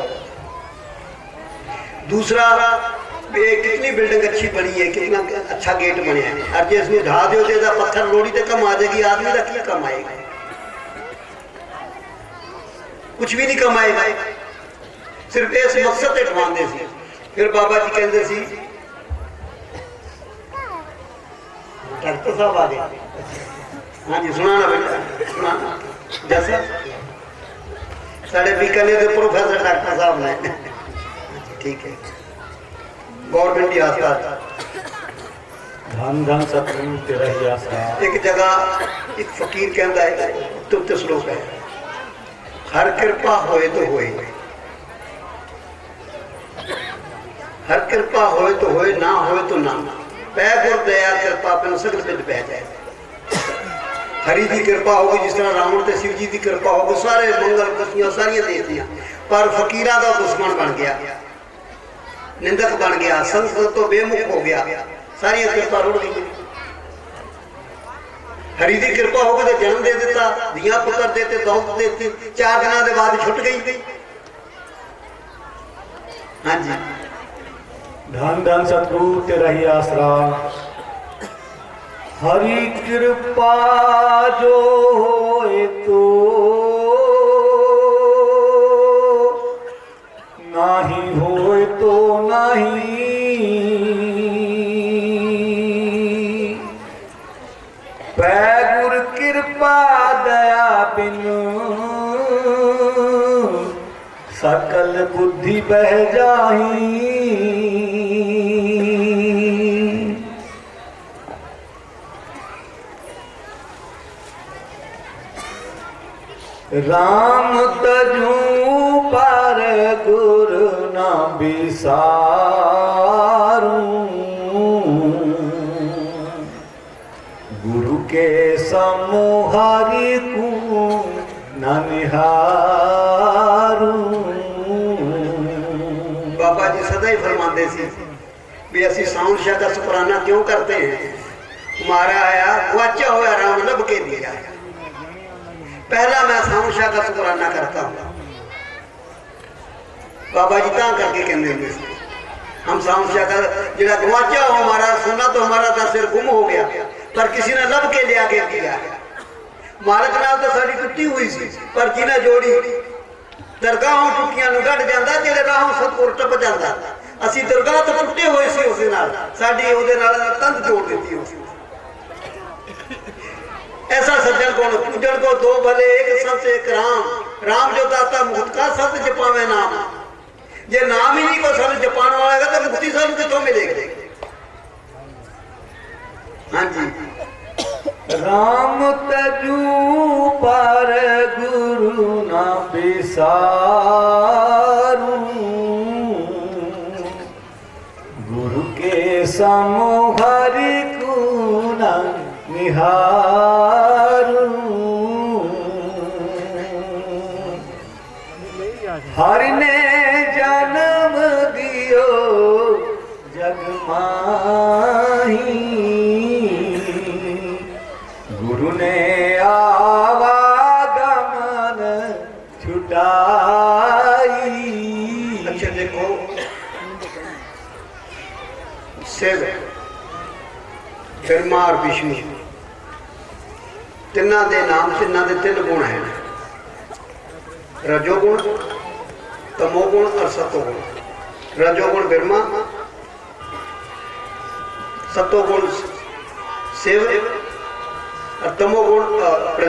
दूसरा कितनी बिल्डिंग अच्छी बनी है, कितना अच्छा गेट बने हैं, और जिसमें ढा दो तो पत्थर लोड़ी तो कम आ जाएगी, आदमी का क्या कम आएगा, कुछ भी नहीं कमाएगा, सिर्फ इस मकसद से ढवाते सी। फिर बाबा जी कहते सी डॉक्टर साहब आ गए, हाँ जी सुना ना बेटा सुना। जैसा साढ़े बीकानेर के प्रोफेसर डॉक्टर साहब ने, ठीक है गवर्नमेंट अस्पताल। धन धन सतगुरु तेरा ही आसरा। एक जगह एक फकीर कहता है, तुप्त श्लोक है, हर कृपा होए तो होए, हर कृपा होए तो होए, ना होए तो ना। पै गुर दया कृपा बिन सगल बिच बह जाए। हरि की कृपा होगी, जिस तरह रावण ते शिव जी की कृपा होगी, सारे मंगल खुशियां सारियां दे दियां, पर फकीरा का दुश्मन बन गया, निंदक बन गया, संत तो बेमुख हो गया, सारी कृपा रुड़ गई। हरि की कृपा होगी तो जन्म दे दिता, दिया पुत्र देते, दौलत देती, 4 दिनों के बाद छुट गई। हाँ जी धन धन सतगुरु तेरा ही आसरा। हरि कृपा जो होए तो नाही होए तो नहीं, पैगुर कृपा दया बिन सकल बुद्धि बह जाही। राम तजू पर गुरु ना बिसारूं, गुरु के समूहारी को न निहारूं। बाबा जी सदा ही फरमाते सी भी असी साउंड शाह का शुकराना क्यों करते हैं, हमारा आया गुआचा होया राम लब के दिया। पहला मैं साउंड शाह का शुक्राना करता हूँ। बाबा जी ता करके कहते हैं हम साउंड शाह का जरा गवाचा हो हमारा सुना तो हमारा दरअसल गुम हो गया, पर किसी ने लब के लिया के किया। मालक नाल तो साड़ी टुटी हुई सी, पर जिन्हें जोड़ी दरगाहों टुटियां गढ़ जाता, जेड़े राहों सतपुर टप जाता। असी दरगाह तो टुटे हुए सी, उस साड़ी उहदे नाल तंद जोड़ दी। ऐसा सज्जन कौन पूजन को दो भले एक सत एक राम, राम जो दाता मुक्त का सत जपावे नाम। जे नाम ही नहीं को सन जपाने वाला तो मुक्ति सन कितों मिलेगी। हाँ जी, राम तजू पर गुरु ना बिसारू, गुरु के समूह हरि को ना निहारू। हरि ने जन्म दियो जग माही, गुरु ने आवागमन छुटाई। अच्छा देखो शिव ब्रह्मा और विष्णु तिना दे नाम तिना दे 3 गुण हैं, रजोगुण तमोगुण और सतोगुण। रजोगुण ब्रह्मा, सतोगुण शिव और तमोगुण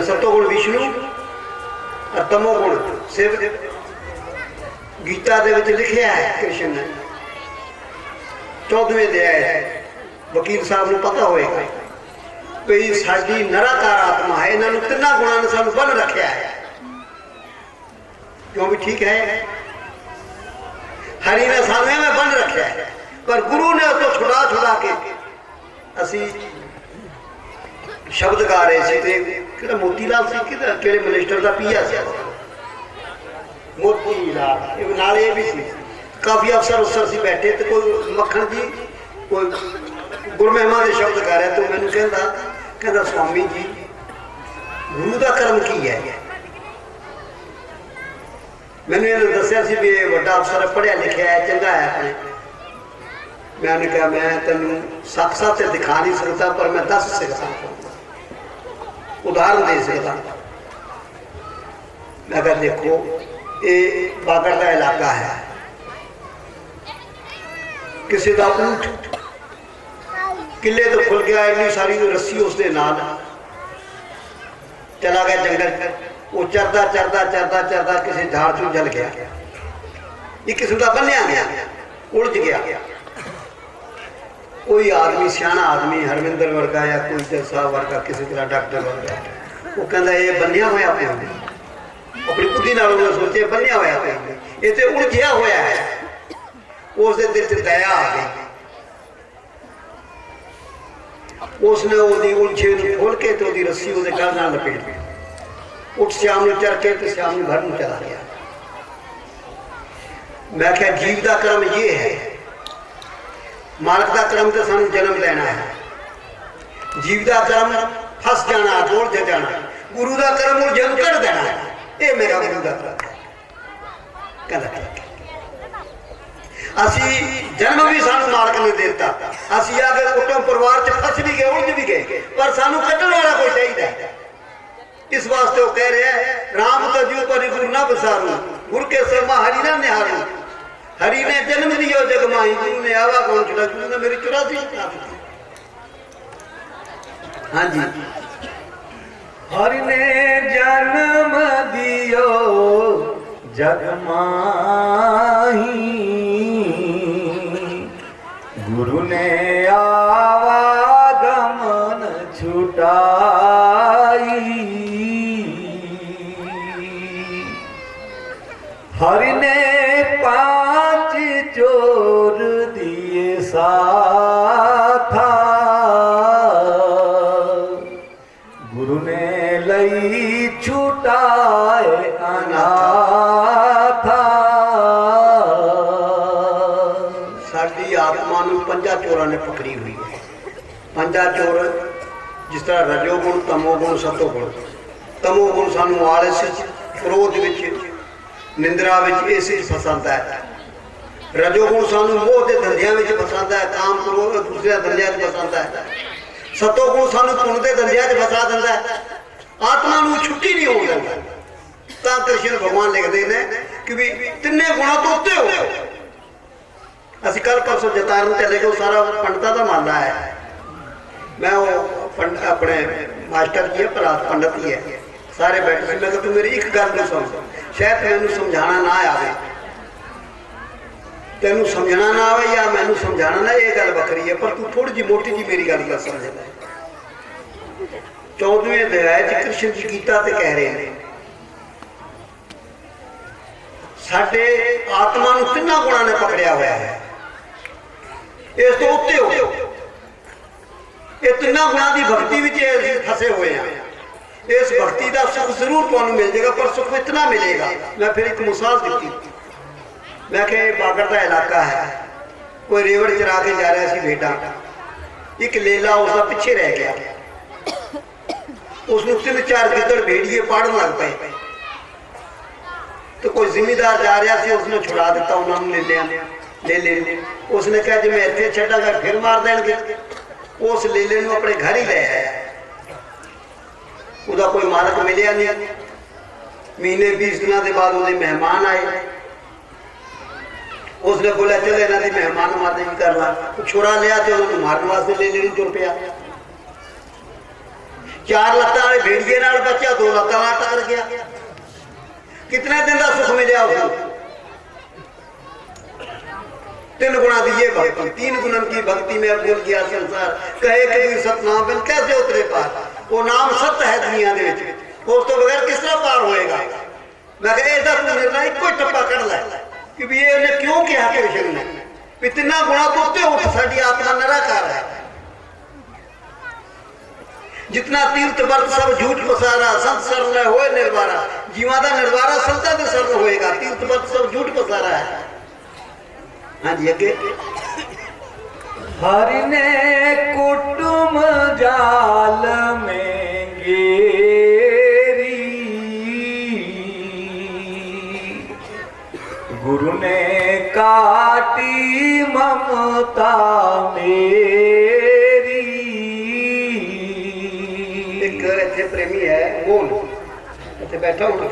सतोगुण विष्णु और तमोगुण शिव। गीता दे विच लिखिया है कृष्ण ने 14वें अध्याय, वकील साहब को पता होएगा कोई साडी निराकार आत्मा है, इन्होंने 3 गुणों ने सानू बन रखा है। क्यों भी ठीक है, हरि ने सानू में बन रखा है, पर गुरु ने तो छुड़ा छुड़ा के असी शब्द गा रहे थे। कि मोतीलाल सी कि मिनिस्टर का पीआ सी मोतीलाल, नाल ये भी सी काफी अफसर उफसर सी बैठे, तो कोई मक्खन जी कोई गुरमहिमा के शब्द गा रहा, तो मैंने कहता स्वामी जी गुरु का कर्म की है। मैंने दसिया सी भी बड़ा अफसर पढ़िया लिखा है, चंगा है अपने। मैंने कहा मैं तेन साक्षात से दिखा नहीं सकता, पर मैं 10 सकता, उदाहरण दे सकता। मैं कहा देखो ये बागड़ का इलाका है, किसी का ऊंट किले तो खुल गया, इतनी सारी रस्सी उसके नाल चला गया जंगल। वो चरदा चरदा चरदा चरदा किसी झाड़ चू जल गया, एक किस्म का बन्या गया, उलझ गया। कोई आदमी सियाना आदमी हरविंदर वर्गा या कोई जैसा वर्गा किसी तरह डॉक्टर वर्गा, वो कहता ये बन्या होया पे अपनी बुद्धि नाल सोचे बन्या होया पे, ये तो उलझिया होया है। उसके दिल च दया आ गई, उसने उलझे खोल के तो रस्सी वो गल नाल लपेट दी। उठ श्याम चढ़ के तो श्याम घर में चला गया। मैं क्या जीव का क्रम ये है, मालक का क्रम तो सानू जन्म लेना है, जीव का क्रम फस जाना उलझ जाना, गुरु का क्रम उलझन कढ़ देना है। ये मेरा गुरु का क्रम है। असी जन्म भी सानू मालक ने देता, असी आगे कुटुंब परिवार च फस भी गए उलझ भी गए, पर सानू कट्टण वाला कोई चाहिए। इस वास्ते वो कह रहे हैं राम तजू पर गुरु ना बसारू, गुरु के समा हरि ना निहारू। हरि ने जन्म दियो जग माही, गुरु ने आवा कौन छुड़ा, गुरु ने मेरी 84 छुड़ा दी। हाँ जी, हरि ने जन्म दियो जग माही, गुरु ने आवागमन छुटाई। हरि ने 5 चोर दिए साथा, गुरु ने लई छुटाए अनाथा। साडी आत्मा नूं 5 चोरां ने पकड़ी हुई है। 5 चोर जिस तरह रजोगुण तमोगुण सतोगुण, ਤਮੋਗੁਣ ਸਾਨੂੰ ਆਲਸ ਵਿੱਚ, ਕ੍ਰੋਧ ਵਿੱਚ, ਨਿੰਦਰਾ ਵਿੱਚ, ਇਸੇ 'ਚ ਫਸਾਉਂਦਾ ਹੈ। ਰਜੋਗੁਣ ਸਾਨੂੰ ਮੋਹ ਦੇ ਧੰਦਿਆਂ ਵਿੱਚ ਫਸਾਉਂਦਾ ਹੈ, ਕਾਮ ਕ੍ਰੋਧ ਦੂਸਰੇ ਧੰਦਿਆਂ 'ਚ ਫਸਾਉਂਦਾ ਹੈ। ਸਤੋਗੁਣ ਸਾਨੂੰ ਪੁੰਨ ਦੇ ਧੰਦਿਆਂ 'ਚ ਫਸਾ ਦਿੰਦਾ ਹੈ, ਆਤਮਾ ਨੂੰ ਛੁੱਟੀ ਨਹੀਂ ਹੋਣ ਦਿੰਦਾ। ਤਾਂ ਕ੍ਰਿਸ਼ਨ ਭਗਵਾਨ ਲਿਖਦੇ ਨੇ ਕਿ ਵੀ ਤਿੰਨੇ ਗੁਣਾਂ ਤੋਂ ਉੱਤੇ ਹੋ। ਅਸੀਂ ਕੱਲ ਪਰਸੋਂ ਜਤਾਰਨ ਚਲੇ ਗਏ, ਸਾਰਾ ਪੰਡਤਾਂ ਦਾ ਮਾਨਣਾ ਹੈ। ਮੈਂ ਉਹ ਆਪਣੇ ਮਾਸਟਰ ਜੀ ਹੈ, ਪ੍ਰਹਾਤ ਪੰਡਤ ਹੀ ਹੈ, ਸਾਰੇ ਬੈਠੇ ਸੀ। ਮੈਂ ਕਿਹਾ ਤੂੰ ਮੇਰੀ ਇੱਕ ਗੱਲ ਨੂੰ ਸਮਝ, ਸ਼ਾਇਦ ਮੈਨੂੰ ਸਮਝਾਣਾ ਨਾ ਆਵੇ, ਤੈਨੂੰ ਸਮਝਣਾ ਨਾ ਆਵੇ ਜਾਂ ਮੈਨੂੰ ਸਮਝਾਣਾ ਨਾ, ਇਹ ਗੱਲ ਵੱਖਰੀ ਹੈ, ਪਰ ਤੂੰ ਥੋੜੀ ਜਿਹੀ ਮੋਟੀ ਜਿਹੀ ਮੇਰੀ ਗੱਲ ਸਮਝ ਲੈ। 14ਵੇਂ ਅਧਿਆਇ 'ਚ ਕ੍ਰਿਸ਼ਨ ਜੀ ਗੀਤਾ ਤੇ ਕਹਿ ਰਹੇ ਨੇ ਸਾਡੇ ਆਤਮਾ ਨੂੰ ਤਿੰਨਾਂ ਗੁਣਾਂ ਨੇ ਪਕੜਿਆ ਹੋਇਆ ਹੈ, ਇਸ ਤੋਂ ਉੱਤੇ ਹੋ। ਇਹ ਤਿੰਨਾਂ ਗੁਣਾਂ ਦੀ ਭਗਤੀ ਵਿੱਚ ਅਸੀਂ ਫਸੇ ਹੋਏ ਹਾਂ। ਇਸ ਭਗਤੀ ਦਾ ਸੁੱਖ ਜ਼ਰੂਰ ਤੁਹਾਨੂੰ ਮਿਲ ਜਾਏਗਾ, ਪਰ ਸੁੱਖ ਇਤਨਾ ਮਿਲੇਗਾ। ਮੈਂ ਫਿਰ ਇੱਕ ਮਿਸਾਲ ਦਿੱਤੀ, ਮੈਂ ਕਿਹਾ ਇਹ ਬਾਗੜ ਦਾ ਇਲਾਕਾ ਹੈ, ਕੋਈ ਰੇਵੜ ਚਰਾ ਕੇ ਜਾ ਰਿਹਾ ਸੀ ਭੇਡਾਂ, ਇੱਕ ਲੇਲਾ ਉਸਦਾ ਪਿੱਛੇ ਰਹਿ ਗਿਆ, उसने 3-4 गिद्दड़ भेड़िए पाड़न लग पे। तो कोई जिम्मेदार जा रहा सी, उसने छुड़ा दिता, उन्होंने ले ले। उसने कहा जी मैं इतने छड़ागा फिर मार देंगे। उस लेले नूं अपने घर ही ले आया, उसका कोई मालक मिलिया नहीं। महीने 20 दिनों के बाद उसके मेहमान आए, उसने बोला चल इन्हों की मेहमान मारने की कर ला। छुरा लिया तो उन्होंने मारने वास्ते ले लेनी तुर पिया। 4 लत्तां वाले भेड़िए नाल बच्चा 2 लत्तां वाला टकर गया। कितने दिन का सुख मिले उसको? 3 गुणा दी ये भक्ति, 3 गुणों की भक्ति में भूल गया संसार। कहे कबीर सतनाम बिन कैसे उतरे पार। वो नाम सत्य है दुनिया दे विच, उस तो बगैर किस तरह पार होएगा। मैं कहा इसका तू मेरे नाल इको टप्पा कढ़ लै कि भी ये उन्हें क्यों कहा कृष्ण ने भी 3 गुणा तो उत्ते उठ, साडी आत्मा निराकार है। जितना तीर्थ वर्त सब झूठ पसारा, संत शरण होए निर्वारा। जीवा दा निर्वारा संतां दे शरण होएगा, तीर्थ वर्त सब झूठ पसारा है। हाँ जी अगे। हरि ने कुटुम जाल में घेरी, गुरु ने काटी ममता मेरी। एक इतने प्रेमी है मोहन, इतने बैठा हूँ,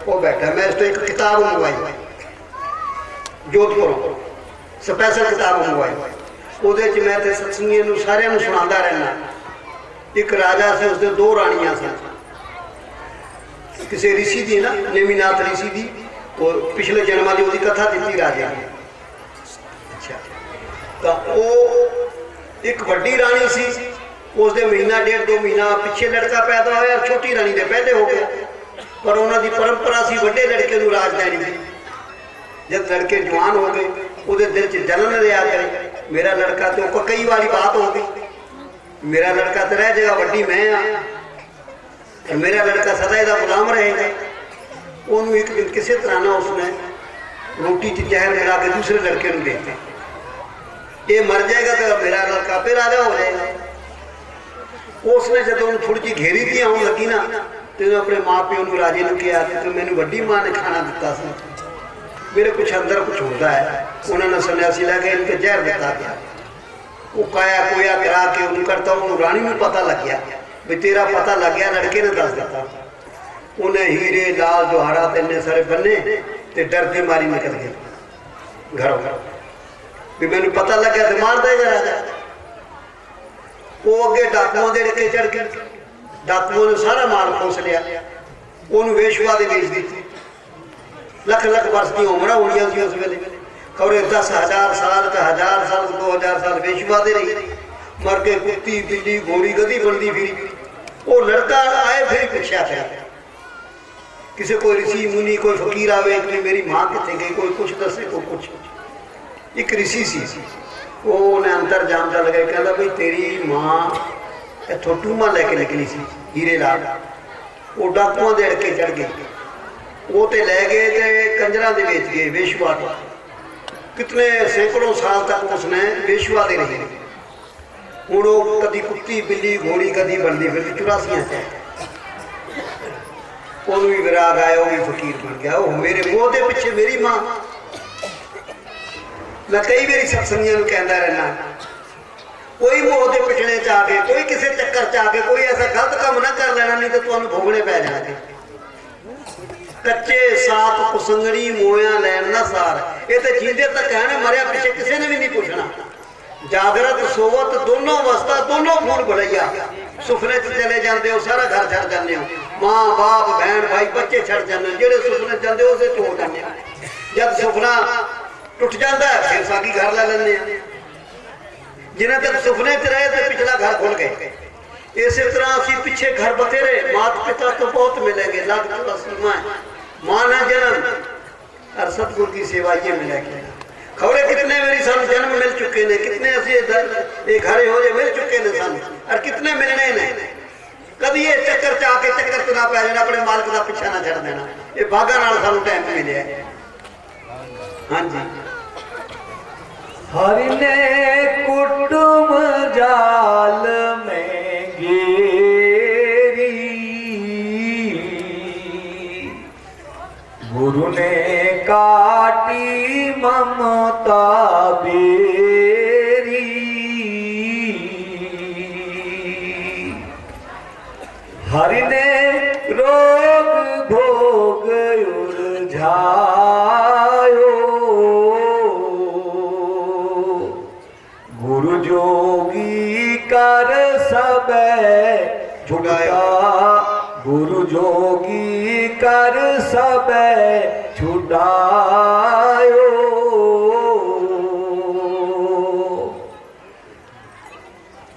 वो बैठा। मैं इसको एक किताब मंगवाई जोधपुर, स्पैशल किताब मंगवाई। ਉਹਦੇ ਚ ਮੈਂ ਤੇ ਸਤਸੰਗੀਆਂ ਨੂੰ ਸਾਰਿਆਂ ਨੂੰ ਸੁਣਾਉਂਦਾ ਰਹਿਣਾ। ਇੱਕ ਰਾਜਾ ਸੀ, ਉਸਦੇ 2 ਰਾਣੀਆਂ ਸਨ। ਕਿਸੇ ऋषि ਦੀ ਨਾ ਨੇਮੀਨਾਥ ऋषि ਦੀ ਉਹ ਪਿਛਲੇ ਜਨਮਾਂ ਦੀ ਉਹਦੀ ਕਥਾ ਦਿੱਤੀ ਰਾਜਾ ਨੇ। ਅੱਛਾ, ਤਾਂ ਉਹ ਇੱਕ ਵੱਡੀ ਰਾਣੀ ਸੀ, ਉਸਦੇ ਮਹੀਨਾ 1.5-2 ਮਹੀਨਾ ਪਿੱਛੇ ਲੜਕਾ ਪੈਦਾ ਹੋਇਆ, ਛੋਟੀ ਰਾਣੀ ਦੇ ਪਹਿਲੇ ਹੋ ਗਿਆ। ਪਰ ਉਹਨਾਂ ਦੀ ਪਰੰਪਰਾ ਸੀ ਵੱਡੇ ਲੜਕੇ ਨੂੰ ਰਾਜ ਦੇਣੀ ਦੀ। जब लड़के जवान हो गए, ਉਹਦੇ ਦਿਲ 'ਚ ਜਲਨ ਰਿਹਾ ਕਰੇ मेरा लड़का तो कई वाली बात हो गई, मेरा लड़का तो रह जाएगा, वड्डी मैं हाँ, मेरा लड़का सदा इसका गुलाम रहेगा। उन्होंने एक दिन किसी तरह ना उसने रोटी च जहर मिला के दूसरे लड़के को देते, ये मर जाएगा तो मेरा लड़का फिर राजा हो जाएगा। उसने जब उन्हें थोड़ी जी घेरी दी आने लगी ना, तो अपने माँ प्यो को राजे ने कहा कि मैंने वड्डी माँ ने खाना दिता सी, मेरे कुछ अंदर कुछ होता है। उन्होंने सन्यासी लैके इनके जहर दिता गया। वो काया कोया करा के उन्होंने करता, उन्होंने रानी में पता लग गया भी तेरा पता लग गया, लड़के ने दस दिता। उन्हें हीरे लाल जवाहरात इन्ने सारे बने तो डर के मारी निकल गए घरों भी मैंने पता लग गया तो मार देगा राजा। वो अगे डाकुओं के डके चढ़ के डाकुओं ने सारा माल खोस लिया, उन्होंने वेशवा दे बेच दी। लख लख वर्ष की उम्र होनी सी उस वेले, खबरे 10,000 साल का 1000 साल 2000 साल बेशुमा दे रही, मर के कुत्ती बिल्ली घोड़ी गधी बनती फिरी। वो लड़का आए फिर पूछा था किसी कोई ऋषि मुनि कोई फकीर आवे कि मेरी माँ कितने गई, कोई कुछ दसे कोई कुछ। एक ऋषि सी वो उन्हें अंतर जामता लगा, कहता भाई तेरी माँ इतों टूमा लैके निकली सी हीरे लाल, वो डाकुओं के अड़के चढ़ गई, वो तो लै गए तो कंजर के बेच गए वेशवा। कितने सैकड़ों साल तक उसने वेशवा दे रही। हूँ वो कभी कुत्ती बिल्ली घोड़ी कभी बनती फिर 84 ਉਹਨੂੰ ਵੀ ਵਿਰਾਗ ਆਇਆ, ਉਹ ਵੀ ਫਕੀਰ ਬਣ ਗਿਆ। ਉਹ ਮੇਰੇ ਮੋਹ ਦੇ ਪਿੱਛੇ ਮੇਰੀ ਮਾਂ। ਮੈਂ ਕਈ ਵਾਰੀ ਸਤਸੰਗੀਆਂ ਨੂੰ ਕਹਿੰਦਾ ਰਹਿਣਾ, ਕੋਈ ਮੋਹ ਦੇ ਪਿਛਲੇ ਚ ਆ ਕੇ, ਕੋਈ ਕਿਸੇ ਚੱਕਰ ਚ ਆ ਕੇ ਕੋਈ ਐਸਾ ਗਲਤ ਕੰਮ ਨਾ ਕਰ ਲੈਣਾ, ਨਹੀਂ ਤਾਂ ਤੁਹਾਨੂੰ ਭੋਗਣੇ ਪੈ ਜਾਣਗੇ। ਕੱਚੇ ਸਾਪ ਕੁਸੰਗੜੀ ਮੋਇਆ ਲੈਣ ਦਾ ਸਾਰ। ਇਹ ਤੇ ਜਿੰਦੇ ਤੱਕ ਹੈ ਨਾ, ਮਰਿਆ ਪਿੱਛੇ ਕਿਸੇ ਨੇ ਵੀ ਨਹੀਂ ਪੁੱਛਣਾ। ਜਾਗਰਤ ਸੋਵਤ ਦੋਨੋਂ ਅਵਸਥਾ, ਦੋਨੋਂ ਫੂਲ ਬੜਈਆ। ਸੁਪਨੇ ਚ ਚਲੇ ਜਾਂਦੇ ਹੋ, ਸਾਰਾ घर ਛੱਡ ਜਾਂਦੇ ਹੋ, मां बाप बहन भाई बच्चे छड़ जाते। जेडे सुपने चलते उसे हो जाते। जब सुपना टुट जाता है फिर साकी घर ले लेंगे। जिन्हें तक सुपने च रहे थे पिछला घर खुल गए। इस तरह असी पिछे घर बथेरे माता पिता तो बहुत मिलेंगे, लग चुका सीमा है। मां ना जन्म और सतगुरु की सेवा ये मिलेगी। खबरे कितने मेरी सन जन्म मिल चुके ने, कितने असी घरे हो मिल चुके ने सन, और कितने मिलने ने। कभी ये चक्कर च आके चक्कर च ना पै जाना, अपने मालिक का पिछा ना छड़ देना। ये बाघा नाल सानू टाइम मिले। हाँ जी। हरि ने कुटुम जाल में घेरी, गुरु ने काटी ममता बेरी। हरि ने रोग भोग उलझायो, गुरु जोगी कर सब छुड़ाया। गुरु जोगी कर सब छुड़ायो।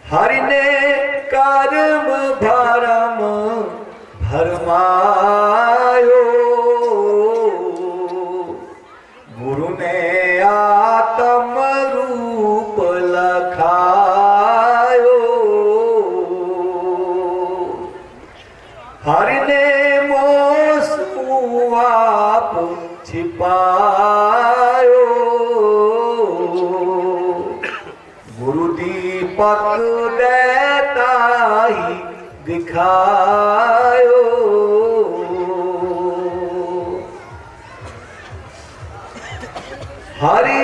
हरि ने कर्म भरम भरमायो, गुरु ने आत्म रूप लखायो। हरि ने मोस आप छिपायो, गुरु दीपक देता ही दिखायो। हरि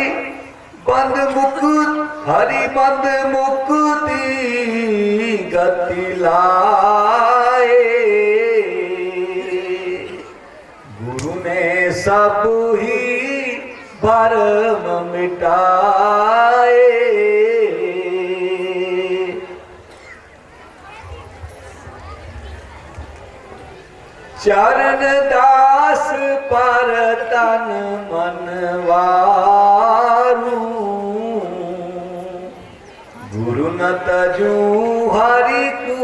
बंद मुक्ति गति लाए, गुरु ने सब ही भरम मिटाए। चरण दास पर तन मन वारू, गुरु न तजू हरि तू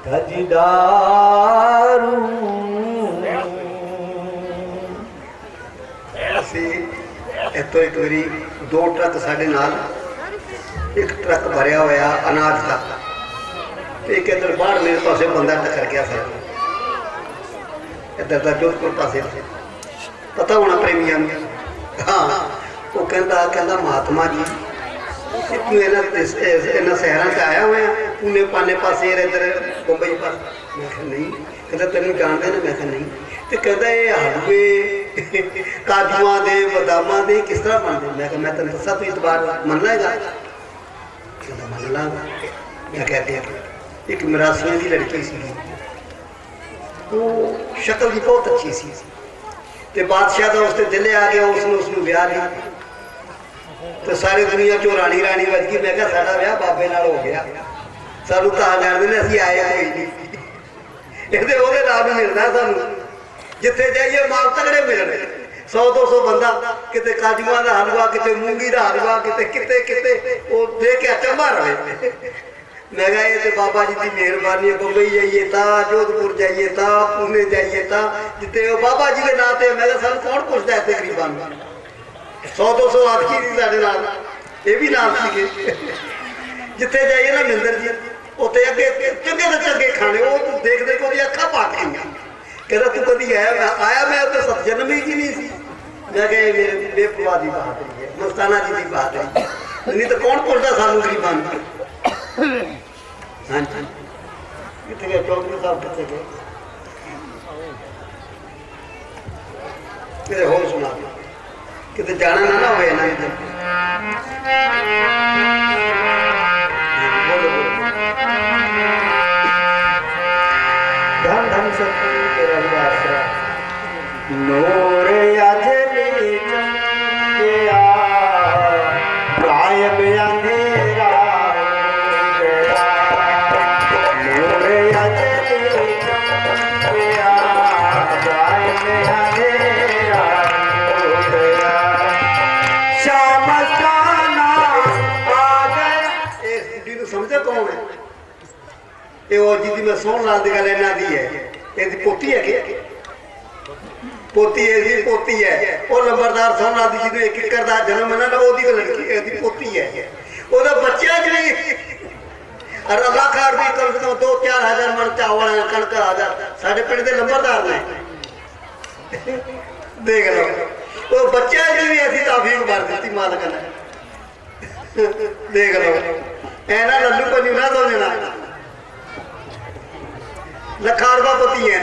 तजदारू। ਅਸੀਂ ਇੱਥੋਂ ਇੱਕ ਵਾਰੀ 2 ਟਰੱਕ ਸਾਡੇ ਨਾਲ, ਇੱਕ ਟਰੱਕ ਭਰਿਆ ਹੋਇਆ ਅਨਾਜ ਦਾ, ਇੱਕ ਇੱਧਰ ਬਾਹਰ ਮੇਰੇ ਪਾਸੇ ਬੰਦਾ ਟੱਕਰ ਗਿਆ ਸਾਨੂੰ, ਇੱਧਰ ਦਾ ਜੋਧਪੁਰ ਪਾਸੇ। ਪਤਾ ਹੋਣਾ ਪ੍ਰੇਮੀਆਂ ਨੂੰ। ਹਾਂ, ਉਹ ਕਹਿੰਦਾ ਮਹਾਤਮਾ ਜੀ ਤੂੰ ਇਹਨਾਂ ਸ਼ਹਿਰਾਂ 'ਚ ਆਇਆ ਹੋਇਆ, ਪੂਨੇ ਪਾਨੇ ਪਾਸੇ, ਇੱਧਰ ਬੰਬਈ ਪਾਸੇ? ਮੈਂ ਕਿਹਾ ਨਹੀਂ। ਕਹਿੰਦਾ ਤੈਨੂੰ ਜਾਣਦੇ ਨੇ? ਮੈਂ ਕਿਹਾ ਨਹੀਂ। ਤੇ ਕਹਿੰਦਾ ਇਹ ਹਲਵੇ ਕਾਜੂਆਂ ਦੇ ਬਦਾਮਾਂ ਦੇ ਕਿਸ ਤਰ੍ਹਾਂ ਬਣਦੇ? ਮੈਂ ਕਿਹਾ ਮੈਂ ਤੈਨੂੰ ਦੱਸਾਂ, ਤੂੰ ਇਤਬਾਰ ਮੰਨ ਲਏਗਾ? ਕਹਿੰਦਾ ਮੰਨ ਲਾਂਗਾ। ਮੈਂ कहते एक मरासियों की लड़की सी, तो शक्ल भी बहुत अच्छी सी, ते बादशाह का उसते दिल आ गया, उसने ब्याह लिया। तो सारी दुनिया चो रानी रानी बज गई। मैं कहा साडा ब्याह बाबे नाल हो गया, सानू तां जाणदे ने असीं आए कोई नहीं, इहदे ओहदे नाल मिलना सानू। जिथे जाइए माल तगड़े मिलने, 100-200 बंदा, किते काजूआं दा हलवा, किते मूंगी दा हलवा, किते किते किते वो दे के अचंभा रहे। मैं कहा ये तो बाबा जी की मेहरबानी है। बंबई जाइए था, जोधपुर जाइए था, पुणे जाइए था, जिते बाबा जी के नाते। मैं कहा सानू कौन पुछदा इत्थे गरीबां नूं? 100-200 आदमी सी साडे नाल, ये भी नाल सीगे। जिथे जाइए ना मिंदर जी, उत्थे अगे चंगे तो चंगे खाने, वो देख देख ओहदी अखां पाट गईयां। कहता तू कभी आया? मैं तो सत जन्म ही की नहीं सी। मैं कहा मेरे बेपरवाह की बात है, मस्ताना जी की बात है, नहीं तो कौन पुछदा सानू गरीबां नूं? हाँ जी, कितने गए? चौधरी साहब कितने गए? किते होर सुना किते जाना ना ना होवे ना बोलो धन धन सतगुरु तेरा ही आसरा नूर अजली चमकिया गायब अंधेरा हो गया नूर अजली चमकिया गायब अंधेरा हो गया शाम अस्ताना आ गया इस बुढ़ी को समझे कौन है ये और जी मैं सोहन लाल की गल इन्हों की है इसकी पोती है कि पोती है जी पोती है वो लंबरदार सोहन लाल जी ने 1 एकड़ का जन्म है ना वो लड़की इसकी पोती है वो बच्चा च नहीं और अल्लाह खार भी कम से कम 2-4 हज़ार मन चावल कणक हजार साढ़े पिंड के लंबरदार ने देख लो वो बच्चा जी भी ऐसी ताफीक भर दी मालक ने देख लो ऐना लल्लू पंजू ना दो जना लखा रुपया पति है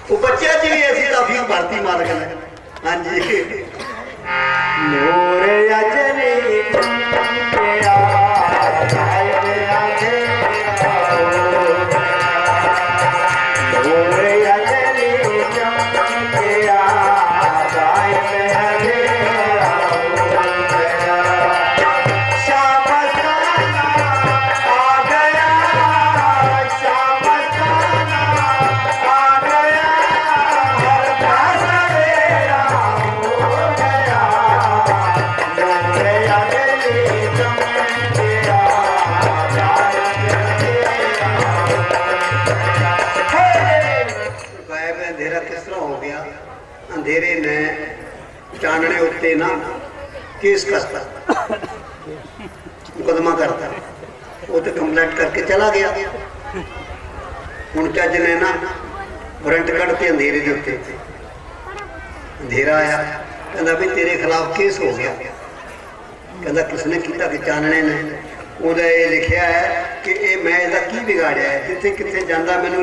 वो बच्चे भी ऐसी काफी भारती मालक ने हाँ जी नूर अजली चमकिया गायब अंधेरा हो गया नूर अजली चमकिया गायब अंधेरा हो गया शाम अस्ताना आ गया शाम अस्ताना आ गया हर का सवेरा हो गया नूर अजली चमकिया गायब अंधेरा किस तरह हो गया अंधेरे ने चानने उत्ते ना केस कसता मुकदमा करता वो तो कंप्लेंट करके चला गया हुण जज ने ना वारंट कढ़ते अंधेरे के उत्ते अंधेरा आया कहता भी तेरे खिलाफ केस हो गया कहता किसने किया कि चानने ने ਉਹਦਾ ਇਹ ਲਿਖਿਆ ਹੈ ਕਿ ਇਹ ਮੈਂ ਇਹਦਾ ਕੀ ਵਿਗਾੜਿਆ ਹੈ ਜਿੱਥੇ ਕਿੱਥੇ ਜਾਂਦਾ ਮੈਨੂੰ